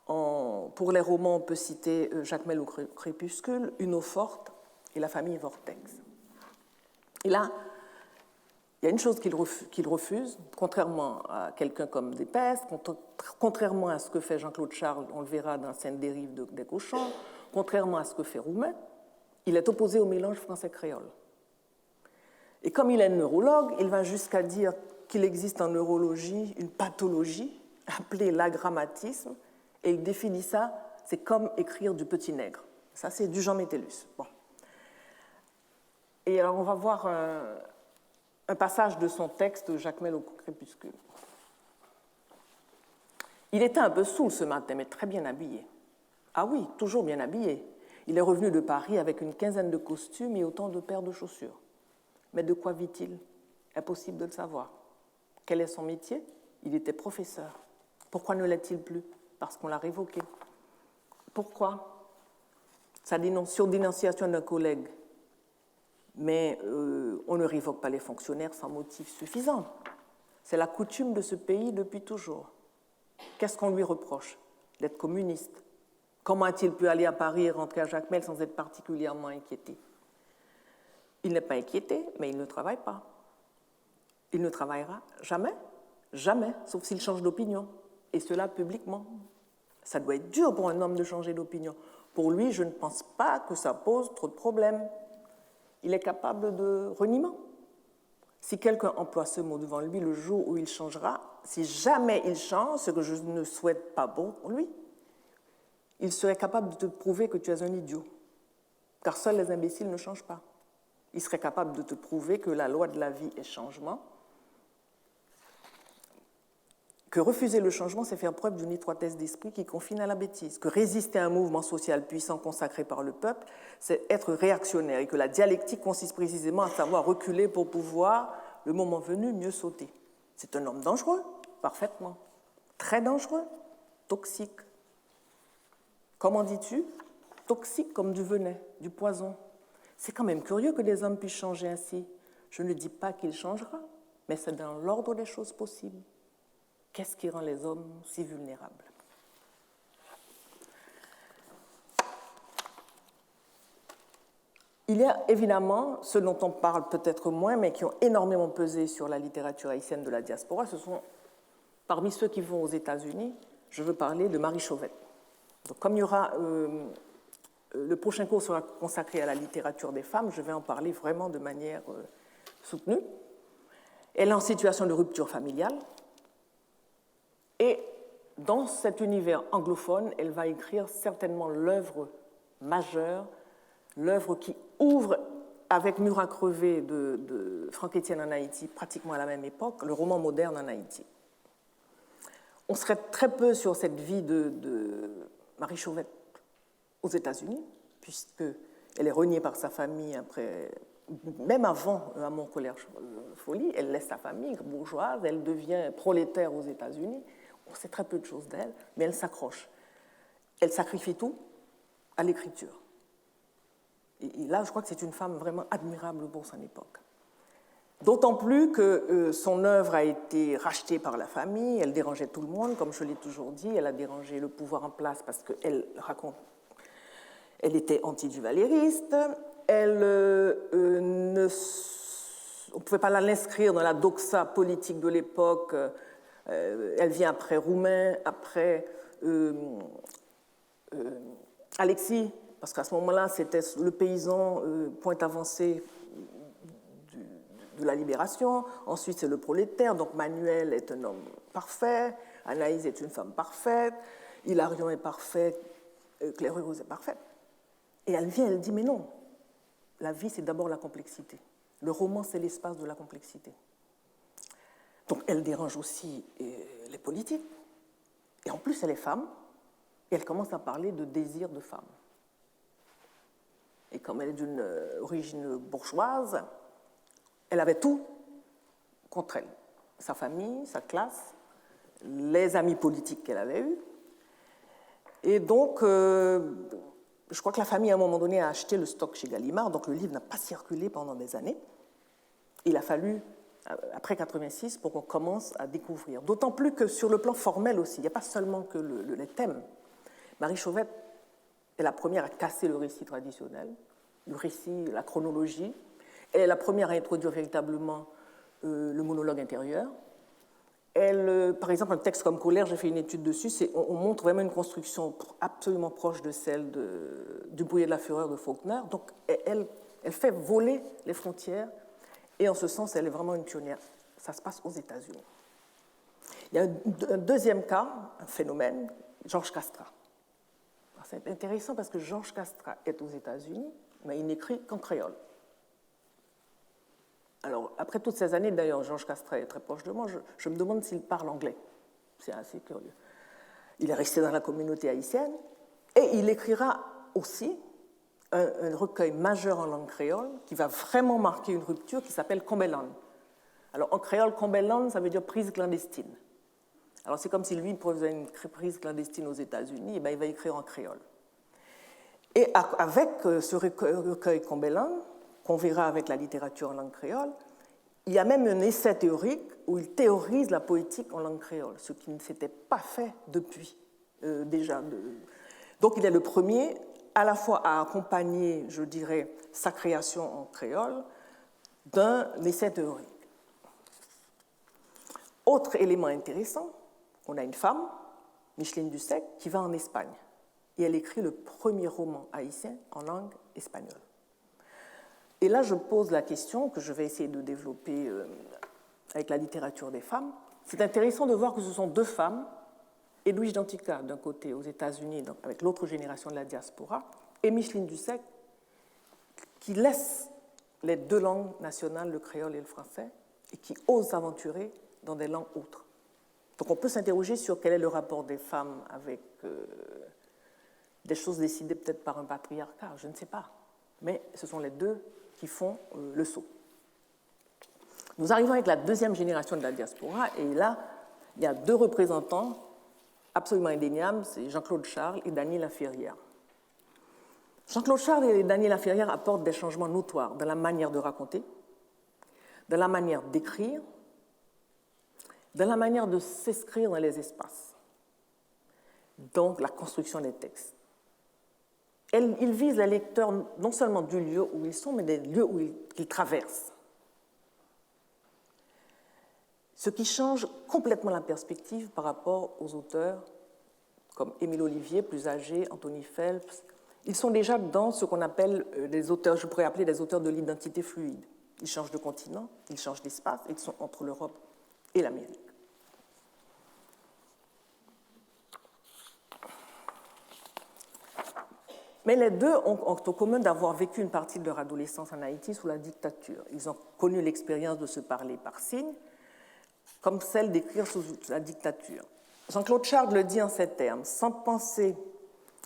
Pour les romans, on peut citer Jacmel au crépuscule, Une eau forte et La famille Vortex. Et là, il y a une chose qu'il refuse, contrairement à quelqu'un comme Despestre, contrairement à ce que fait Jean-Claude Charles, on le verra dans Sainte dérive des cochons, contrairement à ce que fait Roumain, il est opposé au mélange français-créole. Et comme il est neurologue, il va jusqu'à dire qu'il existe en neurologie une pathologie appelée l'agrammatisme, et il définit ça, c'est comme écrire du petit nègre. Ça, c'est du Jean Métellus. Bon. Et alors, on va voir un passage de son texte, Jacmel au crépuscule. Il était un peu saoul ce matin, mais très bien habillé. Ah oui, toujours bien habillé. Il est revenu de Paris avec une quinzaine de costumes et autant de paires de chaussures. Mais de quoi vit-il? Impossible de le savoir. Quel est son métier? Il était professeur. Pourquoi ne l'est-il plus? Parce qu'on l'a révoqué. Pourquoi? Sur dénonciation d'un collègue. Mais on ne révoque pas les fonctionnaires sans motif suffisant. C'est la coutume de ce pays depuis toujours. Qu'est-ce qu'on lui reproche? D'être communiste. Comment a-t-il pu aller à Paris et rentrer à Jacmel sans être particulièrement inquiété? Il n'est pas inquiété, mais il ne travaille pas. Il ne travaillera jamais, jamais, sauf s'il change d'opinion, et cela publiquement. Ça doit être dur pour un homme de changer d'opinion. Pour lui, je ne pense pas que ça pose trop de problèmes. Il est capable de reniement. Si quelqu'un emploie ce mot devant lui le jour où il changera, si jamais il change, ce que je ne souhaite pas pour lui, il serait capable de te prouver que tu es un idiot. Car seuls les imbéciles ne changent pas. Il serait capable de te prouver que la loi de la vie est changement, que refuser le changement, c'est faire preuve d'une étroitesse d'esprit qui confine à la bêtise, que résister à un mouvement social puissant consacré par le peuple, c'est être réactionnaire, et que la dialectique consiste précisément à savoir reculer pour pouvoir, le moment venu, mieux sauter. C'est un homme dangereux, parfaitement. Très dangereux, toxique. Comment dis-tu? Toxique comme du venin, du poison. C'est quand même curieux que des hommes puissent changer ainsi. Je ne dis pas qu'il changera, mais c'est dans l'ordre des choses possibles. Qu'est-ce qui rend les hommes si vulnérables? Il y a évidemment ceux dont on parle peut-être moins, mais qui ont énormément pesé sur la littérature haïtienne de la diaspora. Ce sont parmi ceux qui vont aux États-Unis, je veux parler de Marie Chauvette. Donc, comme il y aura le prochain cours sera consacré à la littérature des femmes, je vais en parler vraiment de manière soutenue. Elle est en situation de rupture familiale. Et dans cet univers anglophone, elle va écrire certainement l'œuvre majeure, l'œuvre qui ouvre avec Mur à crever de Franck Etienne en Haïti, pratiquement à la même époque, le roman moderne en Haïti. On serait très peu sur cette vie de Marie Chauvet aux États-Unis, puisqu'elle est reniée par sa famille après, même avant Amour, colère, folie, elle laisse sa famille bourgeoise, elle devient prolétaire aux États-Unis. On sait très peu de choses d'elle, mais elle s'accroche. Elle sacrifie tout à l'écriture. Et là, je crois que c'est une femme vraiment admirable pour son époque. D'autant plus que son œuvre a été rachetée par la famille, elle dérangeait tout le monde, comme je l'ai toujours dit, elle a dérangé le pouvoir en place parce qu'elle raconte, elle était anti-duvalériste, on ne pouvait pas l'inscrire dans la doxa politique de l'époque, elle vient après Roumain, après Alexis, parce qu'à ce moment-là, c'était le paysan, point avancé de la libération. Ensuite, c'est le prolétaire. Donc, Manuel est un homme parfait. Anaïs est une femme parfaite. Hilarion est parfait. Claire Rose est parfaite. Et elle vient, elle dit, mais non. La vie, c'est d'abord la complexité. Le roman, c'est l'espace de la complexité. Donc, elle dérange aussi les politiques. Et en plus, elle est femme. Et elle commence à parler de désir de femme. Et comme elle est d'une origine bourgeoise, elle avait tout contre elle. Sa famille, sa classe, les amis politiques qu'elle avait eus. Et donc, je crois que la famille, à un moment donné, a acheté le stock chez Gallimard, donc le livre n'a pas circulé pendant des années. Il a fallu, après 86, pour qu'on commence à découvrir. D'autant plus que sur le plan formel aussi, il n'y a pas seulement que les thèmes. Marie Chauvet est la première à casser le récit traditionnel, le récit, la chronologie. Elle est la première à introduire véritablement le monologue intérieur. Elle, par exemple, un texte comme Colère, j'ai fait une étude dessus, on montre vraiment une construction absolument proche de celle du Brouillé de la Fureur de Faulkner. Donc, elle fait voler les frontières, et en ce sens, elle est vraiment une pionnière. Ça se passe aux États-Unis. Il y a un deuxième cas, un phénomène, Georges Castrat. C'est intéressant parce que Georges Castrat est aux États-Unis, mais il n'écrit qu'en créole. Alors, après toutes ces années, d'ailleurs, Georges Castrat est très proche de moi, je me demande s'il parle anglais. C'est assez curieux. Il est resté dans la communauté haïtienne et il écrira aussi un recueil majeur en langue créole qui va vraiment marquer une rupture qui s'appelle Combellan. Alors, en créole, Combellan, ça veut dire prise clandestine. Alors, c'est comme si lui, pour faire une prise clandestine aux États-Unis, il va écrire en créole. Et avec ce recueil Combellan, qu'on verra avec la littérature en langue créole, il y a même un essai théorique où il théorise la poétique en langue créole, ce qui ne s'était pas fait depuis déjà. Donc il est le premier à la fois à accompagner, je dirais, sa création en créole d'un essai théorique. Autre élément intéressant, on a une femme, Micheline Dussek, qui va en Espagne. Et elle écrit le premier roman haïtien en langue espagnole. Et là, je pose la question que je vais essayer de développer avec la littérature des femmes. C'est intéressant de voir que ce sont deux femmes, Edwige Dantica, d'un côté aux États-Unis, avec l'autre génération de la diaspora, et Micheline Dussek, qui laissent les deux langues nationales, le créole et le français, et qui osent s'aventurer dans des langues autres. Donc on peut s'interroger sur quel est le rapport des femmes avec des choses décidées peut-être par un patriarcat, je ne sais pas. Mais ce sont les deux qui font le saut. Nous arrivons avec la deuxième génération de la diaspora, et là, il y a deux représentants absolument indéniables, c'est Jean-Claude Charles et Dany Laferrière. Jean-Claude Charles et Dany Laferrière apportent des changements notoires dans la manière de raconter, dans la manière d'écrire, dans la manière de s'inscrire dans les espaces, donc la construction des textes. Ils visent les lecteurs non seulement du lieu où ils sont, mais des lieux où ils traversent. Ce qui change complètement la perspective par rapport aux auteurs comme Émile Olivier, plus âgé, Anthony Phelps. Ils sont déjà dans ce qu'on appelle des auteurs, je pourrais appeler des auteurs de l'identité fluide. Ils changent de continent, ils changent d'espace, ils sont entre l'Europe et l'Amérique. Mais les deux ont en commun d'avoir vécu une partie de leur adolescence en Haïti sous la dictature. Ils ont connu l'expérience de se parler par signes, comme celle d'écrire sous la dictature. Jean-Claude Charles le dit en ces termes: « Sans penser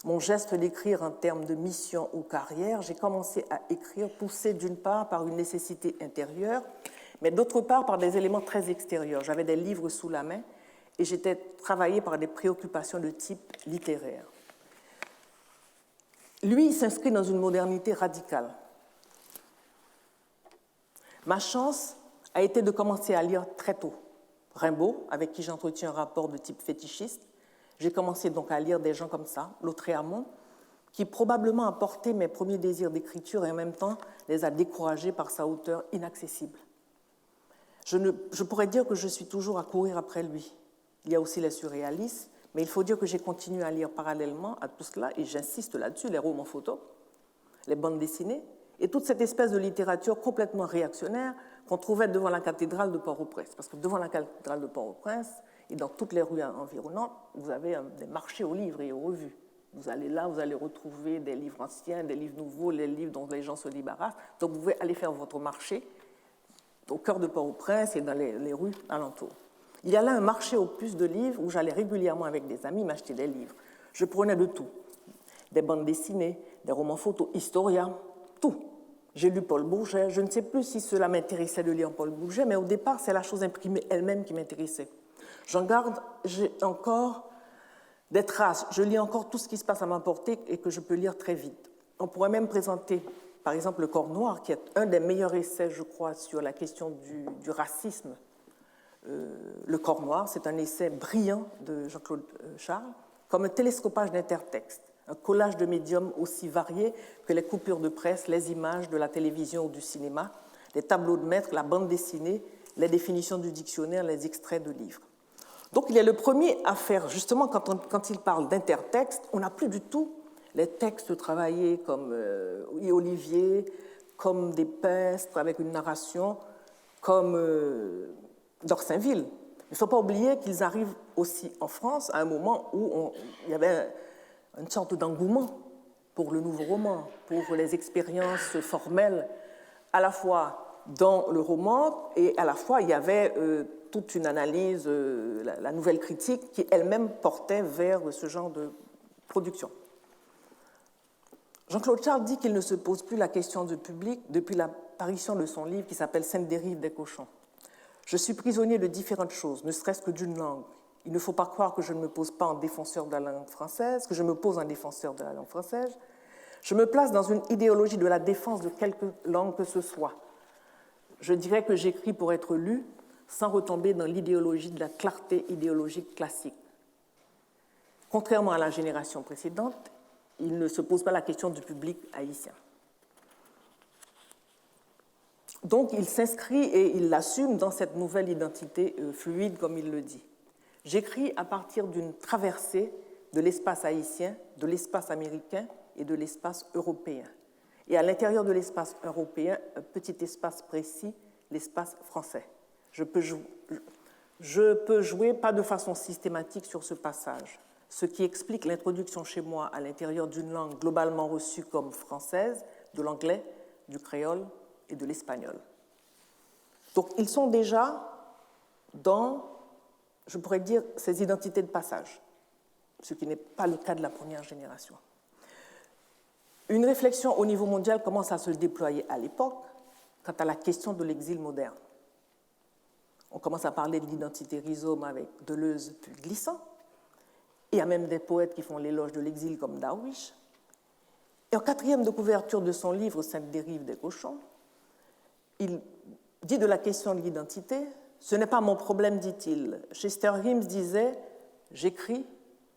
mon geste d'écrire en termes de mission ou carrière, j'ai commencé à écrire poussé d'une part par une nécessité intérieure, mais d'autre part par des éléments très extérieurs. J'avais des livres sous la main et j'étais travaillé par des préoccupations de type littéraire. » Lui, il s'inscrit dans une modernité radicale. Ma chance a été de commencer à lire très tôt. Rimbaud, avec qui j'entretiens un rapport de type fétichiste. J'ai commencé donc à lire des gens comme ça, Lautréamont, qui probablement a porté mes premiers désirs d'écriture et en même temps les a découragés par sa hauteur inaccessible. Je pourrais dire que je suis toujours à courir après lui. Il y a aussi les surréalistes, mais il faut dire que j'ai continué à lire parallèlement à tout cela, et j'insiste là-dessus, les romans photos, les bandes dessinées, et toute cette espèce de littérature complètement réactionnaire qu'on trouvait devant la cathédrale de Port-au-Prince. Parce que devant la cathédrale de Port-au-Prince et dans toutes les rues environnantes, vous avez des marchés aux livres et aux revues. Vous allez là, vous allez retrouver des livres anciens, des livres nouveaux, les livres dont les gens se débarrassent. Donc vous pouvez aller faire votre marché au cœur de Port-au-Prince et dans les rues alentours. Il y a là un marché aux puces de livres où j'allais régulièrement avec des amis m'acheter des livres. Je prenais de tout. Des bandes dessinées, des romans photos, Historia, tout. J'ai lu Paul Bourget. Je ne sais plus si cela m'intéressait de lire Paul Bourget, mais au départ, c'est la chose imprimée elle-même qui m'intéressait. J'ai encore des traces. Je lis encore tout ce qui se passe à ma portée et que je peux lire très vite. On pourrait même présenter, par exemple, Le Corps Noir, qui est un des meilleurs essais, je crois, sur la question du racisme. Le Corps Noir, c'est un essai brillant de Jean-Claude Charles, comme un télescopage d'intertextes, un collage de médiums aussi variés que les coupures de presse, les images de la télévision ou du cinéma, les tableaux de maître, la bande dessinée, les définitions du dictionnaire, les extraits de livres. Donc il est le premier à faire, justement, quand il parle d'intertexte, on n'a plus du tout les textes travaillés comme Olivier, comme des pestres avec une narration, comme d'Orsainville. Il ne faut pas oublier qu'ils arrivent aussi en France à un moment où il y avait une sorte d'engouement pour le nouveau roman, pour les expériences formelles, à la fois dans le roman et à la fois il y avait toute une analyse, la nouvelle critique qui elle-même portait vers ce genre de production. Jean-Claude Charles dit qu'il ne se pose plus la question du public depuis l'apparition de son livre qui s'appelle « Sainte dérive des cochons ». Je suis prisonnier de différentes choses, ne serait-ce que d'une langue. Il ne faut pas croire que je ne me pose pas en défenseur de la langue française, que je me pose en défenseur de la langue française. Je me place dans une idéologie de la défense de quelque langue que ce soit. Je dirais que j'écris pour être lu, sans retomber dans l'idéologie de la clarté idéologique classique. Contrairement à la génération précédente, il ne se pose pas la question du public haïtien. Donc il s'inscrit et il l'assume dans cette nouvelle identité fluide, comme il le dit. J'écris à partir d'une traversée de l'espace haïtien, de l'espace américain et de l'espace européen. Et à l'intérieur de l'espace européen, un petit espace précis, l'espace français. Je peux jouer pas de façon systématique sur ce passage, ce qui explique l'introduction chez moi à l'intérieur d'une langue globalement reçue comme française, de l'anglais, du créole et de l'espagnol. Donc ils sont déjà dans, je pourrais dire, ces identités de passage, ce qui n'est pas le cas de la première génération. Une réflexion au niveau mondial commence à se déployer à l'époque quant à la question de l'exil moderne. On commence à parler de l'identité rhizome avec Deleuze puis Glissant. Il y a même des poètes qui font l'éloge de l'exil comme Darwish. Et en quatrième de couverture de son livre « Sainte dérive des cochons », il dit de la question de l'identité, « Ce n'est pas mon problème, dit-il. Chester Himes disait, « J'écris,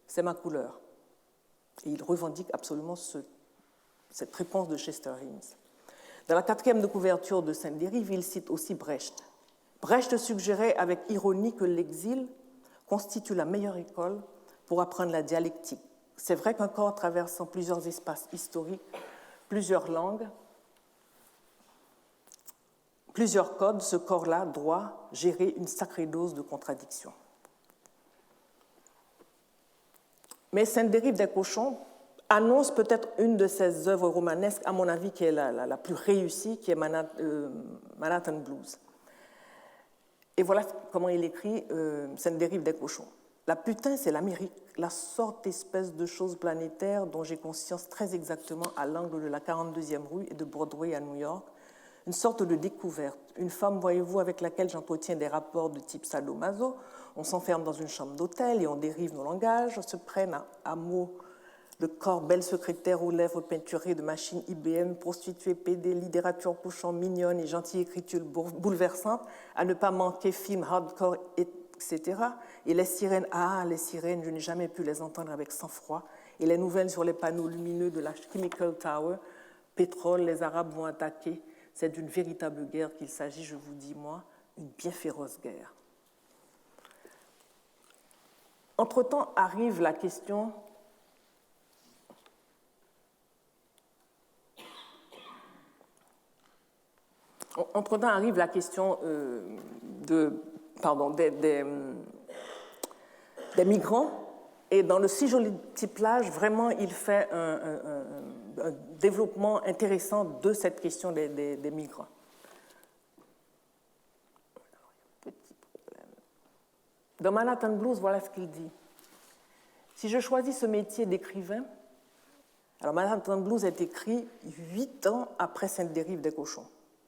c'est ma couleur. » Et il revendique absolument cette réponse de Chester Himes. Dans la quatrième de couverture de Sainte dérive, il cite aussi Brecht. Brecht suggérait avec ironie que l'exil constitue la meilleure école pour apprendre la dialectique. C'est vrai qu'un corps traversant plusieurs espaces historiques, plusieurs langues, plusieurs codes, ce corps-là doit gérer une sacrée dose de contradictions. Mais Sainte dérive des cochons annonce peut-être une de ses œuvres romanesques, à mon avis, qui est la plus réussie, qui est Manhattan Blues. Et voilà comment il écrit Cette dérive des cochons. La putain, c'est l'Amérique, la sorte espèce de chose planétaire dont j'ai conscience très exactement à l'angle de la 42e rue et de Broadway à New York. Une sorte de découverte. Une femme, voyez-vous, avec laquelle j'entretiens des rapports de type sadomaso. On s'enferme dans une chambre d'hôtel et on dérive nos langages, on se prenne à mots le corps, belle secrétaire aux lèvres peinturées de machines IBM, prostituée, PD, littérature couchant, mignonne et gentille écriture bouleversante, à ne pas manquer film hardcore, etc. Et les sirènes, les sirènes, je n'ai jamais pu les entendre avec sang-froid. Et les nouvelles sur les panneaux lumineux de la Chemical Tower, pétrole, les Arabes vont attaquer. C'est d'une véritable guerre qu'il s'agit, je vous dis, moi, une bien féroce guerre. Entre-temps arrive la question des migrants. Et dans le Si joli petit plage, vraiment, il fait un développement intéressant de cette question des migrants. Petit problème. Dans Manhattan Blues, voilà ce qu'il dit. Si je choisis ce métier d'écrivain, alors Manhattan Blues est écrit 8 ans après Sainte dérive des cochons.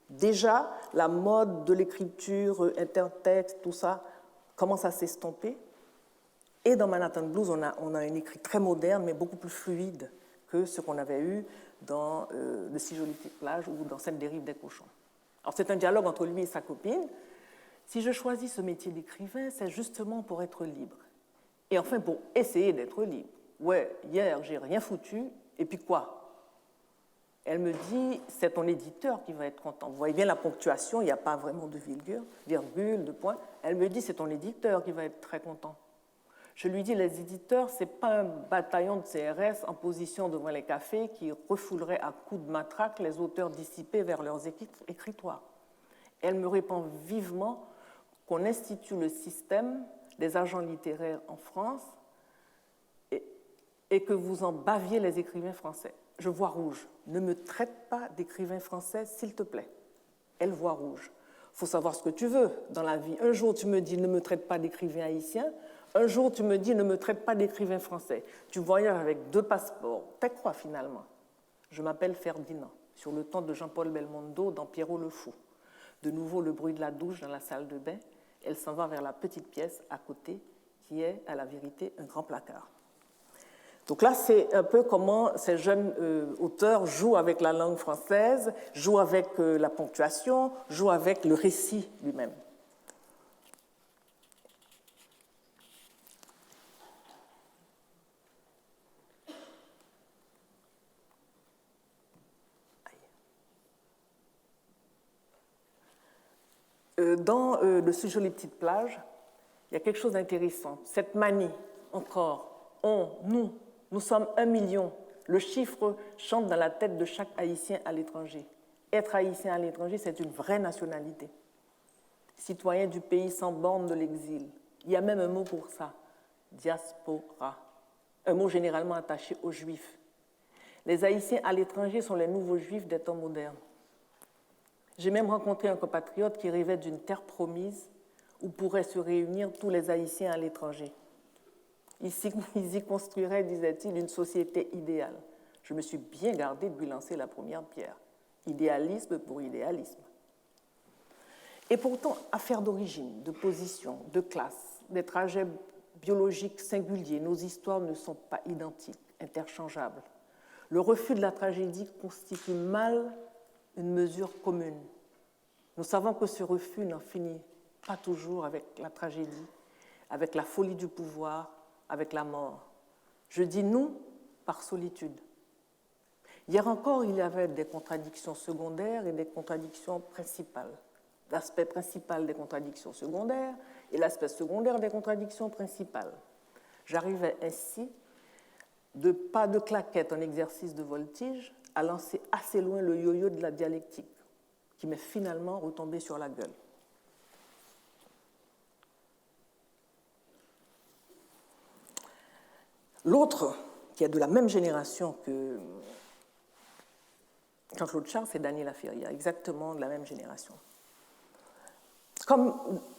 Déjà, la mode de l'écriture, intertexte, tout ça, commence à s'estomper. Et dans Manhattan Blues, on a un écrit très moderne, mais beaucoup plus fluide que ce qu'on avait eu dans Le Si joli petit plage ou dans Sainte dérive des cochons. Alors c'est un dialogue entre lui et sa copine. Si je choisis ce métier d'écrivain, c'est justement pour être libre. Et enfin, pour essayer d'être libre. Ouais, hier, j'ai rien foutu, et puis quoi ? Elle me dit, c'est ton éditeur qui va être content. Vous voyez bien la ponctuation, il n'y a pas vraiment de virgule, de point. Elle me dit, c'est ton éditeur qui va être très content. Je lui dis, les éditeurs, ce n'est pas un bataillon de CRS en position devant les cafés qui refoulerait à coups de matraque les auteurs dissipés vers leurs écritoires. Elle me répond vivement qu'on institue le système des agents littéraires en France et que vous en baviez les écrivains français. Je vois rouge. Ne me traite pas d'écrivain français, s'il te plaît. Elle voit rouge. Il faut savoir ce que tu veux dans la vie. Un jour, tu me dis, ne me traite pas d'écrivain haïtien. Un jour, tu me dis, ne me traite pas d'écrivain français. Tu voyages avec 2 passeports. T'es quoi, finalement ? Je m'appelle Ferdinand, sur le ton de Jean-Paul Belmondo dans Pierrot le Fou. De nouveau, le bruit de la douche dans la salle de bain. Elle s'en va vers la petite pièce à côté, qui est, à la vérité, un grand placard. Donc là, c'est un peu comment ces jeunes auteurs jouent avec la langue française, jouent avec la ponctuation, jouent avec le récit lui-même. Dans Le Si joli petite plage, il y a quelque chose d'intéressant. Cette manie, encore, nous sommes 1 million. Le chiffre chante dans la tête de chaque Haïtien à l'étranger. Être Haïtien à l'étranger, c'est une vraie nationalité. Citoyen du pays sans borne de l'exil. Il y a même un mot pour ça, diaspora. Un mot généralement attaché aux Juifs. Les Haïtiens à l'étranger sont les nouveaux Juifs des temps modernes. J'ai même rencontré un compatriote qui rêvait d'une terre promise où pourraient se réunir tous les Haïtiens à l'étranger. Ils y construiraient, disait-il, une société idéale. Je me suis bien gardé de lui lancer la première pierre. Idéalisme pour idéalisme. Et pourtant, affaire d'origine, de position, de classe, des trajets biologiques singuliers, nos histoires ne sont pas identiques, interchangeables. Le refus de la tragédie constitue mal une mesure commune. Nous savons que ce refus n'en finit pas toujours avec la tragédie, avec la folie du pouvoir, avec la mort. Je dis nous par solitude. Hier encore, il y avait des contradictions secondaires et des contradictions principales. L'aspect principal des contradictions secondaires et l'aspect secondaire des contradictions principales. J'arrivais ainsi, de pas de claquette en exercice de voltige, à lancer assez loin le yo-yo de la dialectique, qui m'est finalement retombé sur la gueule. L'autre qui est de la même génération que Jean-Claude Charles, c'est Dany Laferrière, exactement de la même génération. Comme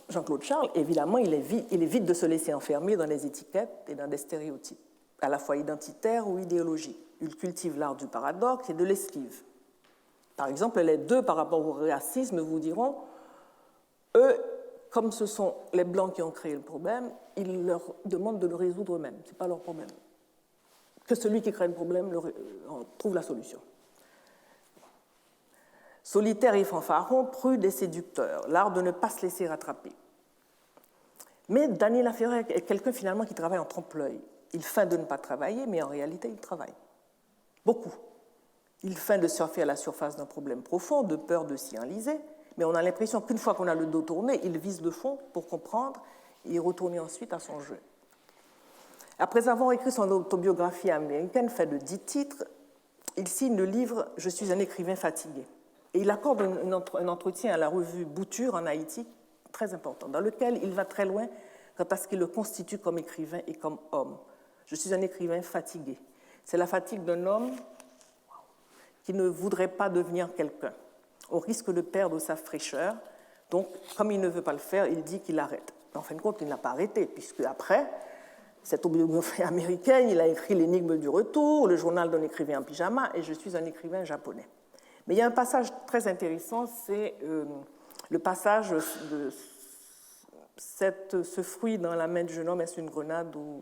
Jean-Claude Charles, évidemment, il évite de se laisser enfermer dans des étiquettes et dans des stéréotypes, à la fois identitaires ou idéologiques. Il cultive l'art du paradoxe et de l'esquive. Par exemple, les deux, par rapport au racisme, vous diront, eux, comme ce sont les Blancs qui ont créé le problème, ils leur demandent de le résoudre eux-mêmes. Ce n'est pas leur problème. Que celui qui crée le problème trouve la solution. Solitaire et fanfaron, prude et séducteur, l'art de ne pas se laisser rattraper. Mais Dany Laferrière est quelqu'un finalement qui travaille en trompe-l'œil. Il feint de ne pas travailler, mais en réalité, il travaille. Beaucoup. Il feint de surfer à la surface d'un problème profond, de peur de s'y enliser, mais on a l'impression qu'une fois qu'on a le dos tourné, il vise le fond pour comprendre et retourner ensuite à son jeu. Après avoir écrit son autobiographie américaine, faite de 10 titres, il signe le livre « Je suis un écrivain fatigué ». Et il accorde un entretien à la revue Bouture en Haïti, très important, dans lequel il va très loin quant à ce qui le constitue comme écrivain et comme homme. Je suis un écrivain fatigué. C'est la fatigue d'un homme qui ne voudrait pas devenir quelqu'un, au risque de perdre sa fraîcheur. Donc, comme il ne veut pas le faire, il dit qu'il arrête. En fin de compte, il n'a pas arrêté, puisque après cette autobiographie américaine, il a écrit L'énigme du retour, le journal d'un écrivain en pyjama, et Je suis un écrivain japonais. Mais il y a un passage très intéressant, c'est le passage de ce fruit dans la main du jeune homme, est-ce une grenade ou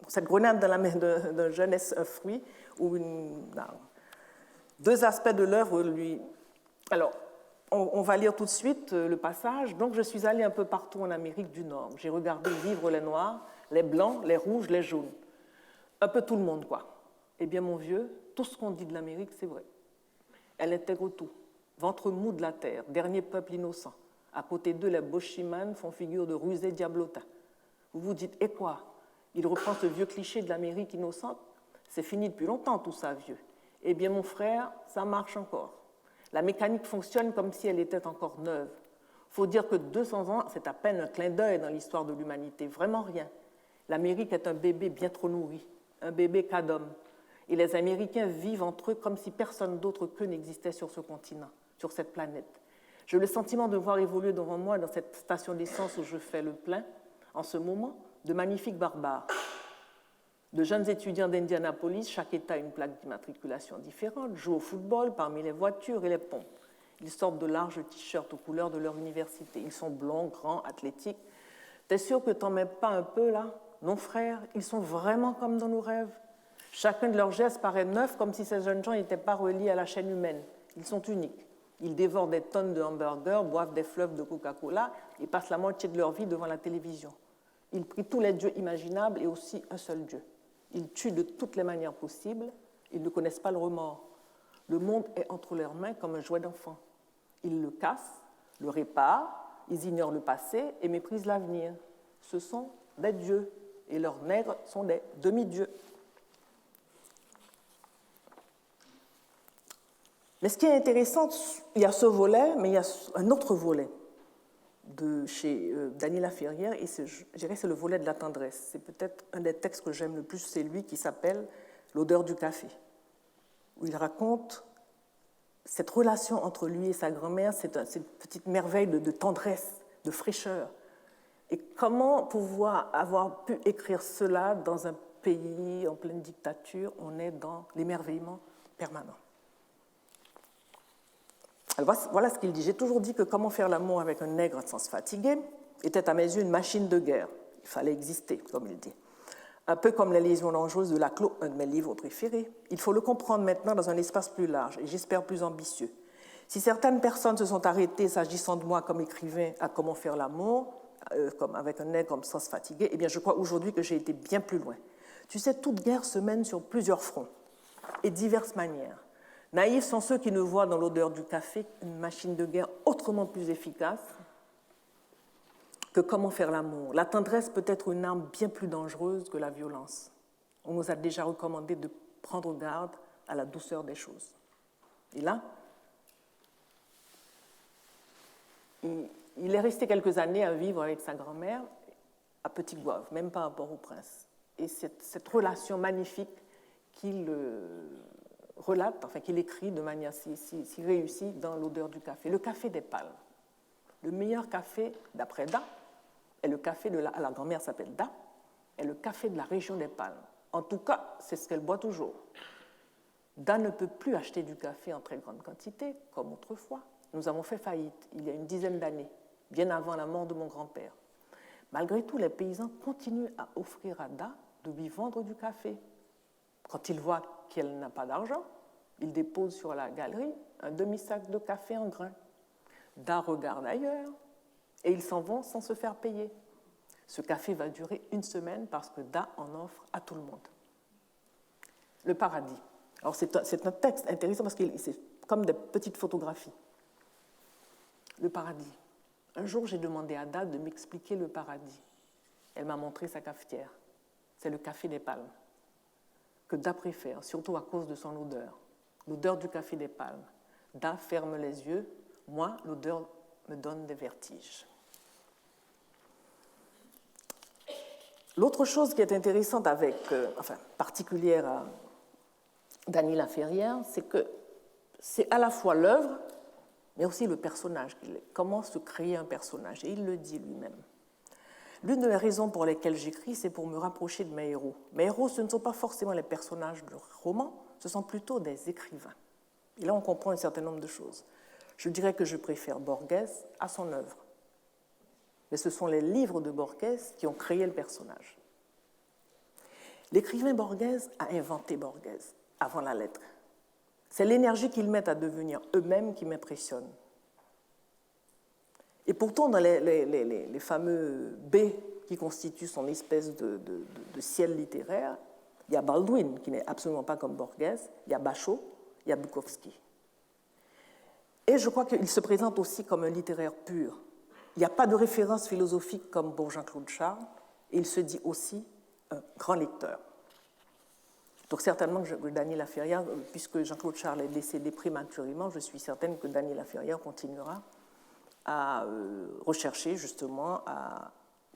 cette grenade dans la main d'un jeune, est-ce un fruit ou deux aspects de l'œuvre lui. Alors, on va lire tout de suite le passage. Donc, je suis allé un peu partout en Amérique du Nord. J'ai regardé vivre les Noirs, les Blancs, les Rouges, les Jaunes. Un peu tout le monde, quoi. Eh bien, mon vieux, tout ce qu'on dit de l'Amérique, c'est vrai. Elle intègre tout. Ventre mou de la terre, dernier peuple innocent. À côté d'eux, les Boshimans font figure de rusés diablotins. Vous vous dites, et quoi? Il reprend ce vieux cliché de l'Amérique innocente. C'est fini depuis longtemps, tout ça, vieux. Eh bien, mon frère, ça marche encore. La mécanique fonctionne comme si elle était encore neuve. Il faut dire que 200 ans, c'est à peine un clin d'œil dans l'histoire de l'humanité, vraiment rien. L'Amérique est un bébé bien trop nourri, un bébé cas d'homme. Et les Américains vivent entre eux comme si personne d'autre qu'eux n'existait sur ce continent, sur cette planète. J'ai le sentiment de voir évoluer devant moi, dans cette station d'essence où je fais le plein, en ce moment, de magnifiques barbares. De jeunes étudiants d'Indianapolis, chaque État a une plaque d'immatriculation différente, jouent au football parmi les voitures et les pompes. Ils sortent de larges t-shirts aux couleurs de leur université. Ils sont blonds, grands, athlétiques. T'es sûr que t'en mets pas un peu là? Non, frère, ils sont vraiment comme dans nos rêves. Chacun de leurs gestes paraît neuf, comme si ces jeunes gens n'étaient pas reliés à la chaîne humaine. Ils sont uniques. Ils dévorent des tonnes de hamburgers, boivent des fleuves de Coca-Cola et passent la moitié de leur vie devant la télévision. Ils prient tous les dieux imaginables et aussi un seul Dieu. Ils tuent de toutes les manières possibles. Ils ne connaissent pas le remords. Le monde est entre leurs mains comme un jouet d'enfant. Ils le cassent, le réparent, ils ignorent le passé et méprisent l'avenir. Ce sont des dieux et leurs nègres sont des demi-dieux. Mais ce qui est intéressant, il y a ce volet, mais il y a un autre volet de chez Dany Laferrière, et je dirais que c'est le volet de la tendresse. C'est peut-être un des textes que j'aime le plus, c'est lui qui s'appelle « L'odeur du café », où il raconte cette relation entre lui et sa grand-mère, cette petite merveille de tendresse, de fraîcheur. Et comment pouvoir avoir pu écrire cela dans un pays en pleine dictature? On est dans l'émerveillement permanent. Alors voilà ce qu'il dit. J'ai toujours dit que comment faire l'amour avec un nègre sans se fatiguer était à mes yeux une machine de guerre. Il fallait exister, comme il dit. Un peu comme Les lésions dangereuses de Laclos, un de mes livres préférés. Il faut le comprendre maintenant dans un espace plus large et j'espère plus ambitieux. Si certaines personnes se sont arrêtées, s'agissant de moi comme écrivain, à comment faire l'amour, comme avec un nègre comme sans se fatiguer, eh bien je crois aujourd'hui que j'ai été bien plus loin. Tu sais, toute guerre se mène sur plusieurs fronts et diverses manières. Naïfs sont ceux qui ne voient dans l'odeur du café une machine de guerre autrement plus efficace que comment faire l'amour. La tendresse peut être une arme bien plus dangereuse que la violence. On nous a déjà recommandé de prendre garde à la douceur des choses. Et là, il est resté quelques années à vivre avec sa grand-mère à Petit-Goâve, même pas à Port-au-Prince. Et cette relation magnifique qu'il relate, enfin qu'il écrit de manière si réussie dans L'odeur du café. Le café des palmes. Le meilleur café, d'après Da, est le café de la grand-mère s'appelle Da, est le café de la région des palmes. En tout cas, c'est ce qu'elle boit toujours. Da ne peut plus acheter du café en très grande quantité, comme autrefois. Nous avons fait faillite il y a une dizaine d'années, bien avant la mort de mon grand-père. Malgré tout, les paysans continuent à offrir à Da de lui vendre du café. Quand ils voient qu'elle n'a pas d'argent, ils déposent sur la galerie un demi-sac de café en grains. Da regarde ailleurs et ils s'en vont sans se faire payer. Ce café va durer une semaine parce que Da en offre à tout le monde. Le paradis. Alors c'est un texte intéressant parce que c'est comme des petites photographies. Le paradis. Un jour, j'ai demandé à Da de m'expliquer le paradis. Elle m'a montré sa cafetière. C'est le café des palmes, que Da préfère, surtout à cause de son odeur. L'odeur du café des palmes. Da ferme les yeux. Moi, l'odeur me donne des vertiges. L'autre chose qui est intéressante particulière à Dany Laferrière, c'est que c'est à la fois l'œuvre, mais aussi le personnage qu'il est. Comment se créer un personnage? Et il le dit lui-même. L'une des raisons pour lesquelles j'écris, c'est pour me rapprocher de mes héros. Mes héros, ce ne sont pas forcément les personnages de romans, ce sont plutôt des écrivains. Et là, on comprend un certain nombre de choses. Je dirais que je préfère Borges à son œuvre. Mais ce sont les livres de Borges qui ont créé le personnage. L'écrivain Borges a inventé Borges avant la lettre. C'est l'énergie qu'ils mettent à devenir eux-mêmes qui m'impressionne. Et pourtant, dans les fameux B qui constituent son espèce de ciel littéraire, il y a Baldwin, qui n'est absolument pas comme Borges, il y a Bachot, il y a Bukowski. Et je crois qu'il se présente aussi comme un littéraire pur. Il n'y a pas de référence philosophique comme pour Jean-Claude Charles, et il se dit aussi un grand lecteur. Donc certainement que Dany Laferrière, puisque Jean-Claude Charles est décédé prématurément, je suis certaine que Dany Laferrière continuera à rechercher justement,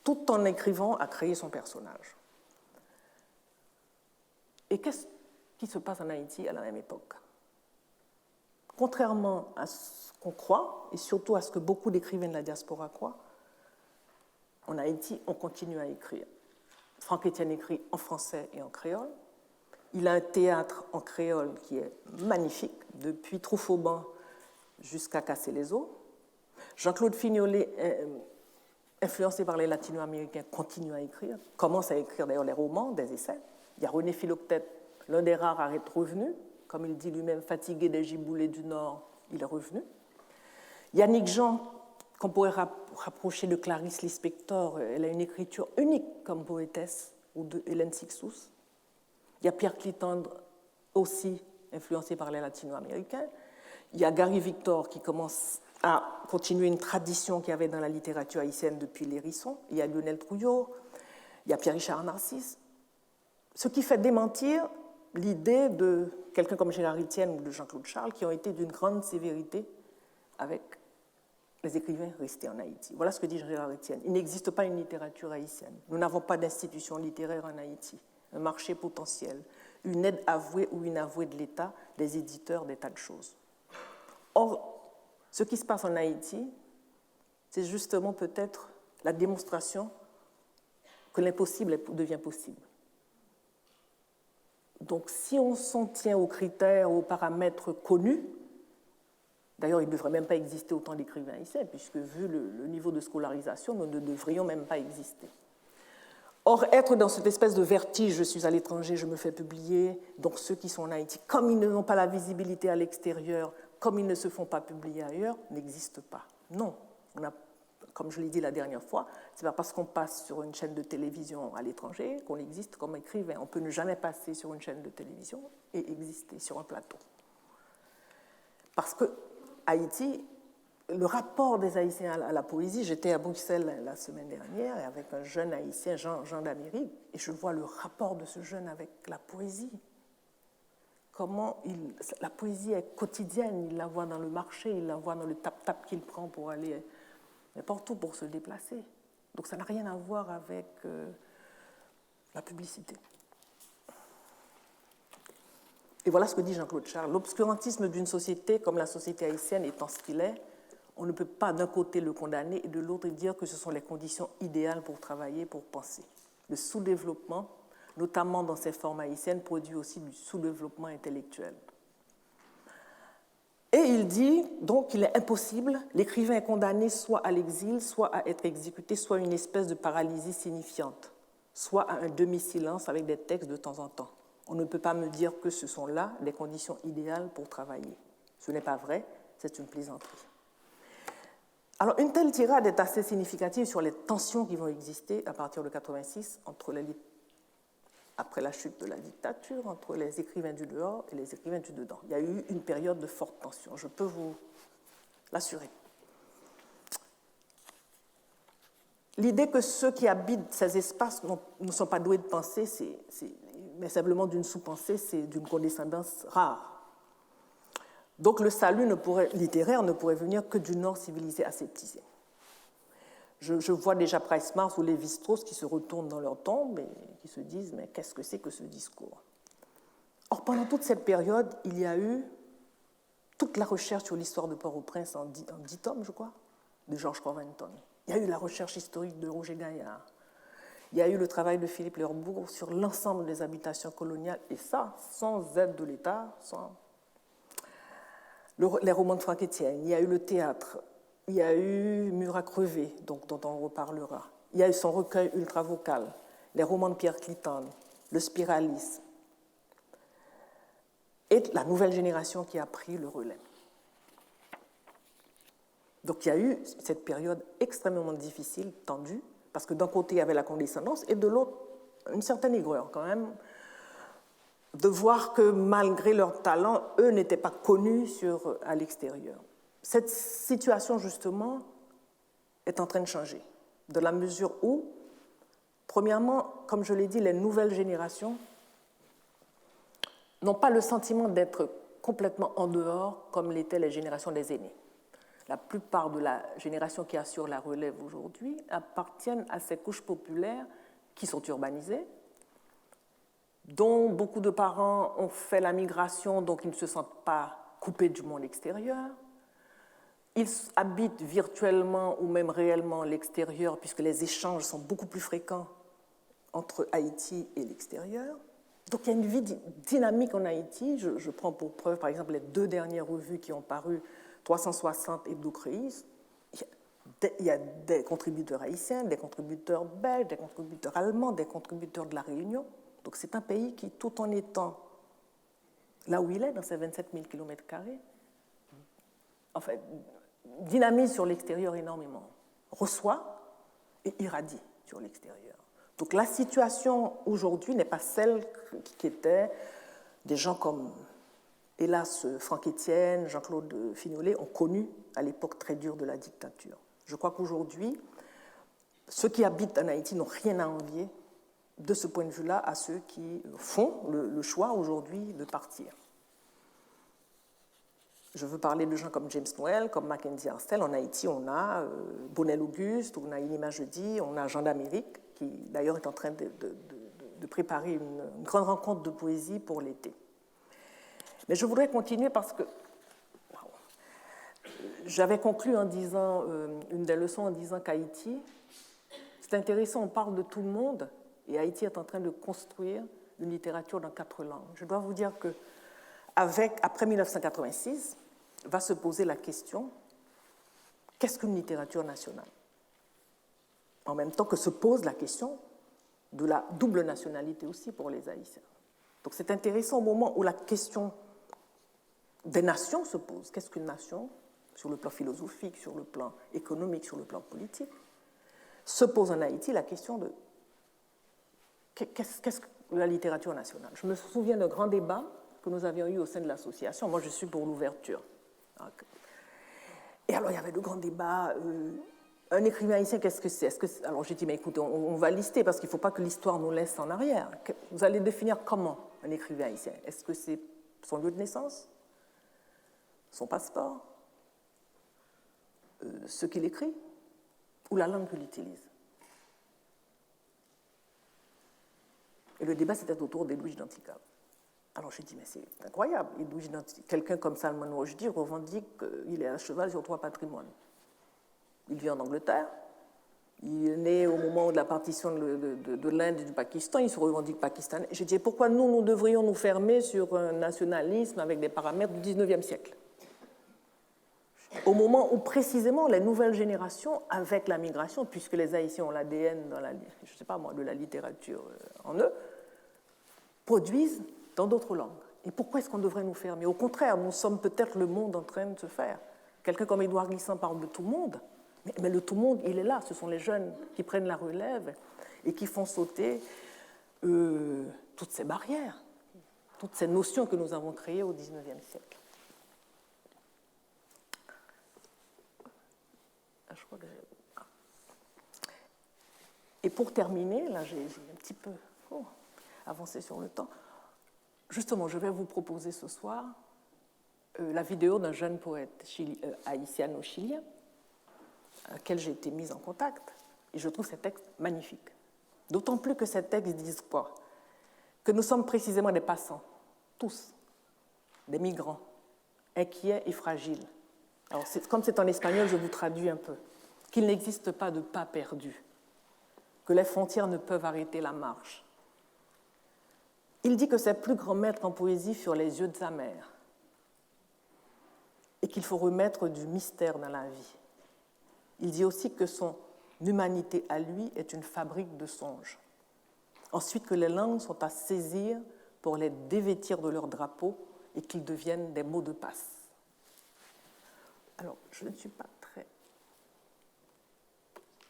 tout en écrivant, à créer son personnage. Et qu'est-ce qui se passe en Haïti à la même époque? Contrairement à ce qu'on croit, et surtout à ce que beaucoup d'écrivains de la diaspora croient, en Haïti, on continue à écrire. Franck Etienne écrit en français et en créole. Il a un théâtre en créole qui est magnifique, depuis Truffaut jusqu'à Casser-les-Eaux. Jean-Claude Fignolet, influencé par les latino-américains, continue à écrire, commence à écrire d'ailleurs les romans, des essais. Il y a René Philoctète, l'un des rares à être revenu, comme il dit lui-même, fatigué des giboulées du Nord, il est revenu. Yannick Jean, qu'on pourrait rapprocher de Clarice Lispector, elle a une écriture unique comme poétesse, ou de Hélène Sixous. Il y a Pierre Clitandre, aussi influencé par les latino-américains. Il y a Gary Victor qui commence à continuer une tradition qu'il y avait dans la littérature haïtienne depuis l'Hérisson. Il y a Lionel Trouillot, il y a Pierre-Richard Narcisse. Ce qui fait démentir l'idée de quelqu'un comme Gérard Etienne ou de Jean-Claude Charles qui ont été d'une grande sévérité avec les écrivains restés en Haïti. Voilà ce que dit Gérard Etienne. Il n'existe pas une littérature haïtienne. Nous n'avons pas d'institution littéraire en Haïti. Un marché potentiel, une aide avouée ou inavouée de l'État, des éditeurs, des tas de choses. Or, ce qui se passe en Haïti, c'est justement peut-être la démonstration que l'impossible devient possible. Donc, si on s'en tient aux critères, aux paramètres connus, d'ailleurs, il ne devrait même pas exister autant d'écrivains haïtiens, puisque vu le niveau de scolarisation, nous ne devrions même pas exister. Or, être dans cette espèce de vertige, je suis à l'étranger, je me fais publier, donc ceux qui sont en Haïti, comme ils n'ont pas la visibilité à l'extérieur, comme ils ne se font pas publier ailleurs, n'existe pas. Non, comme je l'ai dit la dernière fois, ce n'est pas parce qu'on passe sur une chaîne de télévision à l'étranger qu'on existe comme écrivain. On peut ne jamais passer sur une chaîne de télévision et exister sur un plateau. Parce que Haïti, le rapport des Haïtiens à la poésie, j'étais à Bruxelles la semaine dernière avec un jeune Haïtien, Jean d'Amérique, et je vois le rapport de ce jeune avec la poésie. Comment la poésie est quotidienne, il la voit dans le marché, il la voit dans le tap-tap qu'il prend pour aller n'importe où pour se déplacer. Donc ça n'a rien à voir avec la publicité. Et voilà ce que dit Jean-Claude Charles. L'obscurantisme d'une société comme la société haïtienne étant ce qu'il est, on ne peut pas d'un côté le condamner et de l'autre dire que ce sont les conditions idéales pour travailler, pour penser. Le sous-développement, notamment dans ces formes haïtiennes, produit aussi du sous-développement intellectuel. Et il dit donc qu'il est impossible, l'écrivain est condamné soit à l'exil, soit à être exécuté, soit à une espèce de paralysie signifiante, soit à un demi-silence avec des textes de temps en temps. On ne peut pas me dire que ce sont là les conditions idéales pour travailler. Ce n'est pas vrai, c'est une plaisanterie. Alors, une telle tirade est assez significative sur les tensions qui vont exister à partir de 1986 après la chute de la dictature, entre les écrivains du dehors et les écrivains du dedans. Il y a eu une période de forte tension, je peux vous l'assurer. L'idée que ceux qui habitent ces espaces ne sont pas doués de pensée, mais simplement d'une sous-pensée, c'est d'une condescendance rare. Donc le salut littéraire ne pourrait venir que du Nord civilisé aseptisé. Je vois déjà Price Mars ou Lévi-Strauss qui se retournent dans leur tombe et qui se disent « mais qu'est-ce que c'est que ce discours ?» Or, pendant toute cette période, il y a eu toute la recherche sur l'histoire de Port-au-Prince en 10 tomes, je crois, de George Covington. Il y a eu la recherche historique de Roger Gaillard. Il y a eu le travail de Philippe Lerbourg sur l'ensemble des habitations coloniales, et ça, sans aide de l'État, sans... Les romans de Franck Etienne, il y a eu le théâtre, il y a eu Mur à crever, dont on reparlera. Il y a eu son recueil ultravocal, les romans de Pierre Cliton, le spiralisme, et la nouvelle génération qui a pris le relais. Donc il y a eu cette période extrêmement difficile, tendue, parce que d'un côté il y avait la condescendance et de l'autre une certaine aigreur quand même, de voir que malgré leur talent, eux n'étaient pas connus à l'extérieur. Cette situation justement est en train de changer, de la mesure où, premièrement, comme je l'ai dit, les nouvelles générations n'ont pas le sentiment d'être complètement en dehors comme l'étaient les générations des aînés. La plupart de la génération qui assure la relève aujourd'hui appartiennent à ces couches populaires qui sont urbanisées, dont beaucoup de parents ont fait la migration, donc ils ne se sentent pas coupés du monde extérieur. Ils habitent virtuellement ou même réellement l'extérieur, puisque les échanges sont beaucoup plus fréquents entre Haïti et l'extérieur. Donc il y a une vie dynamique en Haïti. Je prends pour preuve, par exemple, les 2 dernières revues qui ont paru, 360 et Blue Crease. Il y a des contributeurs haïtiens, des contributeurs belges, des contributeurs allemands, des contributeurs de la Réunion. Donc c'est un pays qui, tout en étant là où il est, dans ses 27 000 km², en fait, dynamise sur l'extérieur énormément, reçoit et irradie sur l'extérieur. Donc la situation aujourd'hui n'est pas celle qui était des gens comme, hélas, Franck Etienne, Jean-Claude Fignolet ont connu à l'époque très dure de la dictature. Je crois qu'aujourd'hui, ceux qui habitent en Haïti n'ont rien à envier de ce point de vue-là à ceux qui font le choix aujourd'hui de partir. Je veux parler de gens comme James Noel, comme Mackenzie Arstel. En Haïti, on a Bonnel Auguste, on a Inima Jeudi, on a Jean d'Amérique, qui d'ailleurs est en train de préparer une grande rencontre de poésie pour l'été. Mais je voudrais continuer parce que j'avais conclu en disant, une des leçons en disant qu'Haïti, c'est intéressant, on parle de tout le monde, et Haïti est en train de construire une littérature dans 4 langues. Je dois vous dire que après 1986, va se poser la question, qu'est-ce qu'une littérature nationale? En même temps que se pose la question de la double nationalité aussi pour les Haïtiens. Donc c'est intéressant au moment où la question des nations se pose. Qu'est-ce qu'une nation? Sur le plan philosophique, sur le plan économique, sur le plan politique. Se pose en Haïti la question de qu'est-ce que la littérature nationale? Je me souviens d'un grand débat que nous avions eu au sein de l'association. Moi, je suis pour l'ouverture. Et alors, il y avait de grands débats. Un écrivain haïtien, qu'est-ce que c'est? Alors, j'ai dit, mais écoutez, on va lister parce qu'il ne faut pas que l'histoire nous laisse en arrière. Vous allez définir comment un écrivain haïtien? Est-ce que c'est son lieu de naissance? Son passeport? Ce qu'il écrit? Ou la langue qu'il utilise? Et le débat, c'était autour d'Edwige d'Antica. Alors j'ai dit, mais c'est incroyable. Quelqu'un comme Salman Rushdie revendique qu'il est à cheval sur 3 patrimoines. Il vit en Angleterre, il est né au moment de la partition de l'Inde et du Pakistan, il se revendique pakistanais. J'ai dit, pourquoi nous devrions nous fermer sur un nationalisme avec des paramètres du 19e siècle? Au moment où précisément les nouvelles générations, avec la migration, puisque les Haïtiens ont l'ADN je sais pas moi, de la littérature en eux, produisent dans d'autres langues. Et pourquoi est-ce qu'on devrait nous fermer? Au contraire, nous sommes peut-être le monde en train de se faire. Quelqu'un comme Édouard Glissant parle de tout le monde, mais le tout le monde, il est là. Ce sont les jeunes qui prennent la relève et qui font sauter toutes ces barrières, toutes ces notions que nous avons créées au XIXe siècle. Et pour terminer, là j'ai un petit peu avancé sur le temps, justement je vais vous proposer ce soir la vidéo d'un jeune poète haïtiano-chilien à laquelle j'ai été mise en contact, et je trouve ces textes magnifiques. D'autant plus que ces textes disent quoi? Que nous sommes précisément des passants, tous, des migrants, inquiets et fragiles. Alors, comme c'est en espagnol, je vous traduis un peu. Qu'il n'existe pas de pas perdu, que les frontières ne peuvent arrêter la marche. Il dit que ses plus grands maîtres en poésie furent les yeux de sa mère et qu'il faut remettre du mystère dans la vie. Il dit aussi que son humanité à lui est une fabrique de songes. Ensuite, que les langues sont à saisir pour les dévêtir de leur drapeau et qu'ils deviennent des mots de passe. Alors, je ne suis pas très...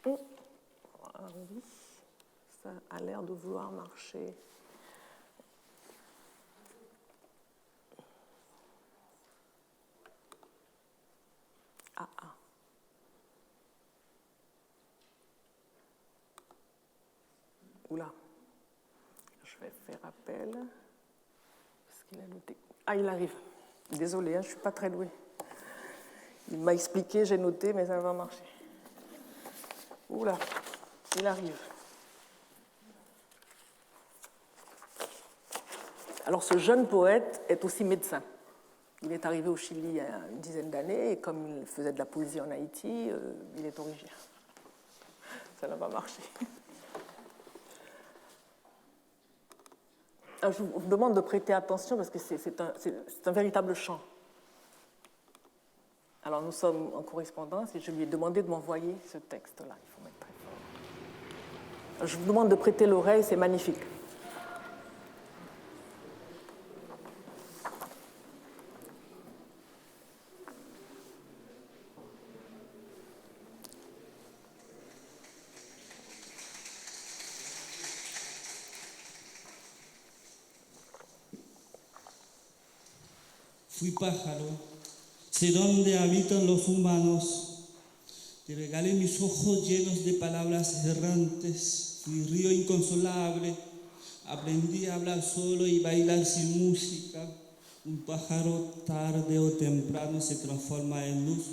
Oui, ça a l'air de vouloir marcher. Oula, je vais faire appel. Parce qu'il a noté. Ah, il arrive. Désolée, je ne suis pas très douée. Il m'a expliqué, j'ai noté, mais ça va marcher. Oula, il arrive. Alors, ce jeune poète est aussi médecin. Il est arrivé au Chili il y a une dizaine d'années, et comme il faisait de la poésie en Haïti, il est originaire. Ça n'a pas marché. Alors, je vous demande de prêter attention parce que c'est un véritable chant. Alors, nous sommes en correspondance et je lui ai demandé de m'envoyer ce texte-là. Il faut mettre très fort. Alors, je vous demande de prêter l'oreille, c'est magnifique. Fui pájaro, sé dónde habitan los humanos. Te regalé mis ojos llenos de palabras errantes. Fui río inconsolable, aprendí a hablar solo y bailar sin música. Un pájaro tarde o temprano se transforma en luz.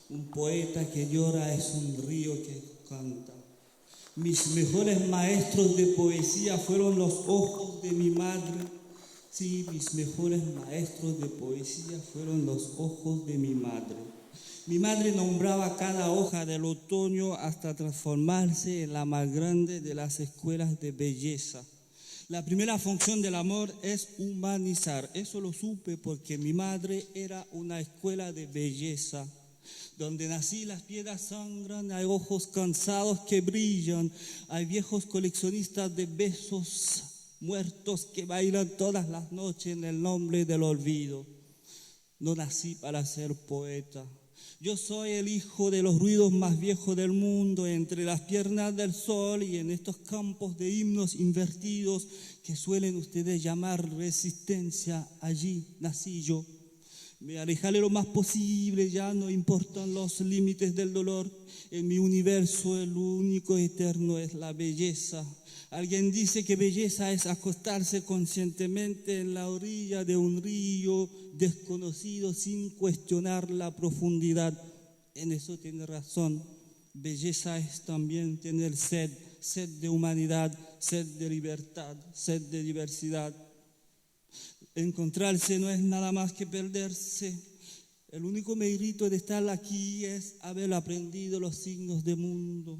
Un poeta que llora es un río que canta. Mis mejores maestros de poesía fueron los ojos de mi madre. Sí, mis mejores maestros de poesía fueron los ojos de mi madre. Mi madre nombraba cada hoja del otoño hasta transformarse en la más grande de las escuelas de belleza. La primera función del amor es humanizar. Eso lo supe porque mi madre era una escuela de belleza. Donde nací las piedras sangran, hay ojos cansados que brillan, hay viejos coleccionistas de besos muertos que bailan todas las noches en el nombre del olvido. No nací para ser poeta. Yo soy el hijo de los ruidos más viejos del mundo, entre las piernas del sol y en estos campos de himnos invertidos que suelen ustedes llamar resistencia. Allí nací yo. Me alejaré lo más posible, ya no importan los límites del dolor. En mi universo el único eterno es la belleza. Alguien dice que belleza es acostarse conscientemente en la orilla de un río desconocido sin cuestionar la profundidad. En eso tiene razón. Belleza es también tener sed, sed de humanidad, sed de libertad, sed de diversidad. encontrarse no es nada más que perderse. El único mérito de estar aquí es haber aprendido los signos del mundo.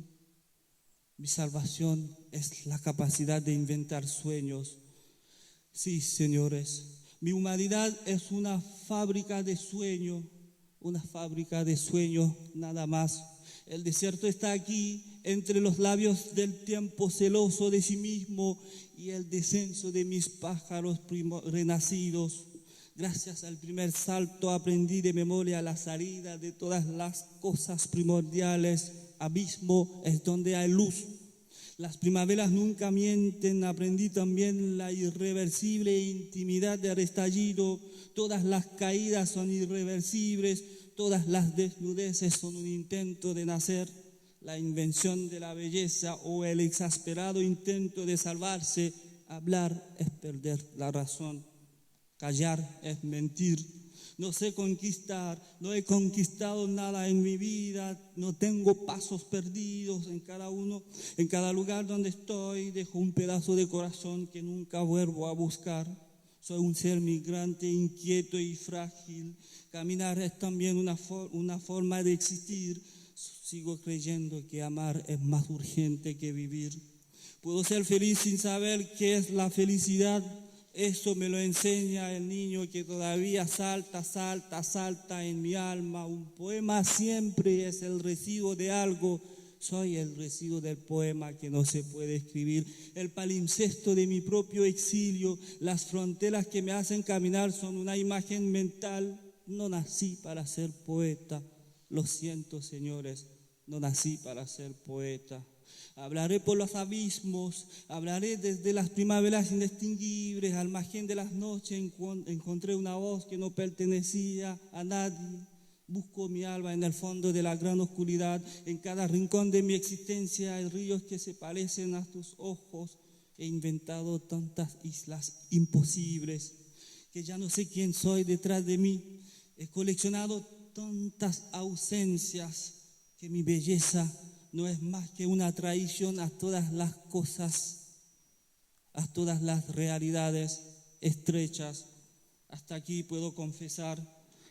Mi salvación es la capacidad de inventar sueños. Sí, señores, mi humanidad es una fábrica de sueños, nada más. El desierto está aquí, entre los labios del tiempo celoso de sí mismo y el descenso de mis pájaros renacidos. Gracias al primer salto aprendí de memoria la salida de todas las cosas primordiales. Abismo es donde hay luz. Las primaveras nunca mienten, aprendí también la irreversible intimidad del estallido. Todas las caídas son irreversibles, todas las desnudeces son un intento de nacer. La invención de la belleza o el exasperado intento de salvarse. Hablar es perder la razón, callar es mentir. No sé conquistar, no he conquistado nada en mi vida, no tengo pasos perdidos en cada lugar donde estoy, dejo un pedazo de corazón que nunca vuelvo a buscar. Soy un ser migrante, inquieto y frágil. Caminar es también una forma de existir. Sigo creyendo que amar es más urgente que vivir. Puedo ser feliz sin saber qué es la felicidad. Eso me lo enseña el niño que todavía salta en mi alma. Un poema siempre es el residuo de algo. Soy el residuo del poema que no se puede escribir. El palimpsesto de mi propio exilio. Las fronteras que me hacen caminar son una imagen mental. No nací para ser poeta. Lo siento, señores, no nací para ser poeta. Hablaré por los abismos, hablaré desde las primaveras indistinguibles, al margen de las noches encontré una voz que no pertenecía a nadie. Busco mi alma en el fondo de la gran oscuridad, en cada rincón de mi existencia hay ríos que se parecen a tus ojos. He inventado tantas islas imposibles que ya no sé quién soy detrás de mí. He coleccionado tantas ausencias que mi belleza no es más que una traición a todas las cosas, a todas las realidades estrechas. Hasta aquí puedo confesar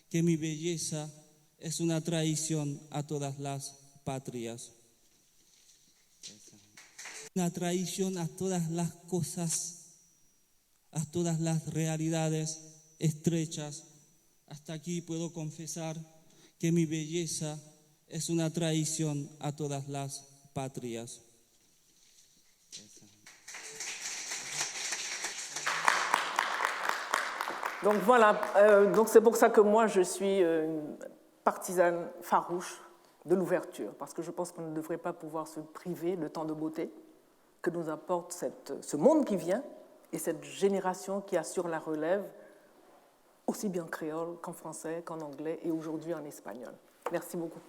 que mi belleza es una traición a todas las patrias. Una traición a todas las cosas, a todas las realidades estrechas. Hasta aquí puedo confesar que mi belleza es una traición a todas las patrias. Donc voilà, donc c'est pour ça que moi je suis une partisane farouche de l'ouverture, parce que je pense qu'on ne devrait pas pouvoir se priver de tant de beauté que nous apporte ce monde qui vient et cette génération qui assure la relève, aussi bien en créole qu'en français, qu'en anglais et aujourd'hui en espagnol. Merci beaucoup.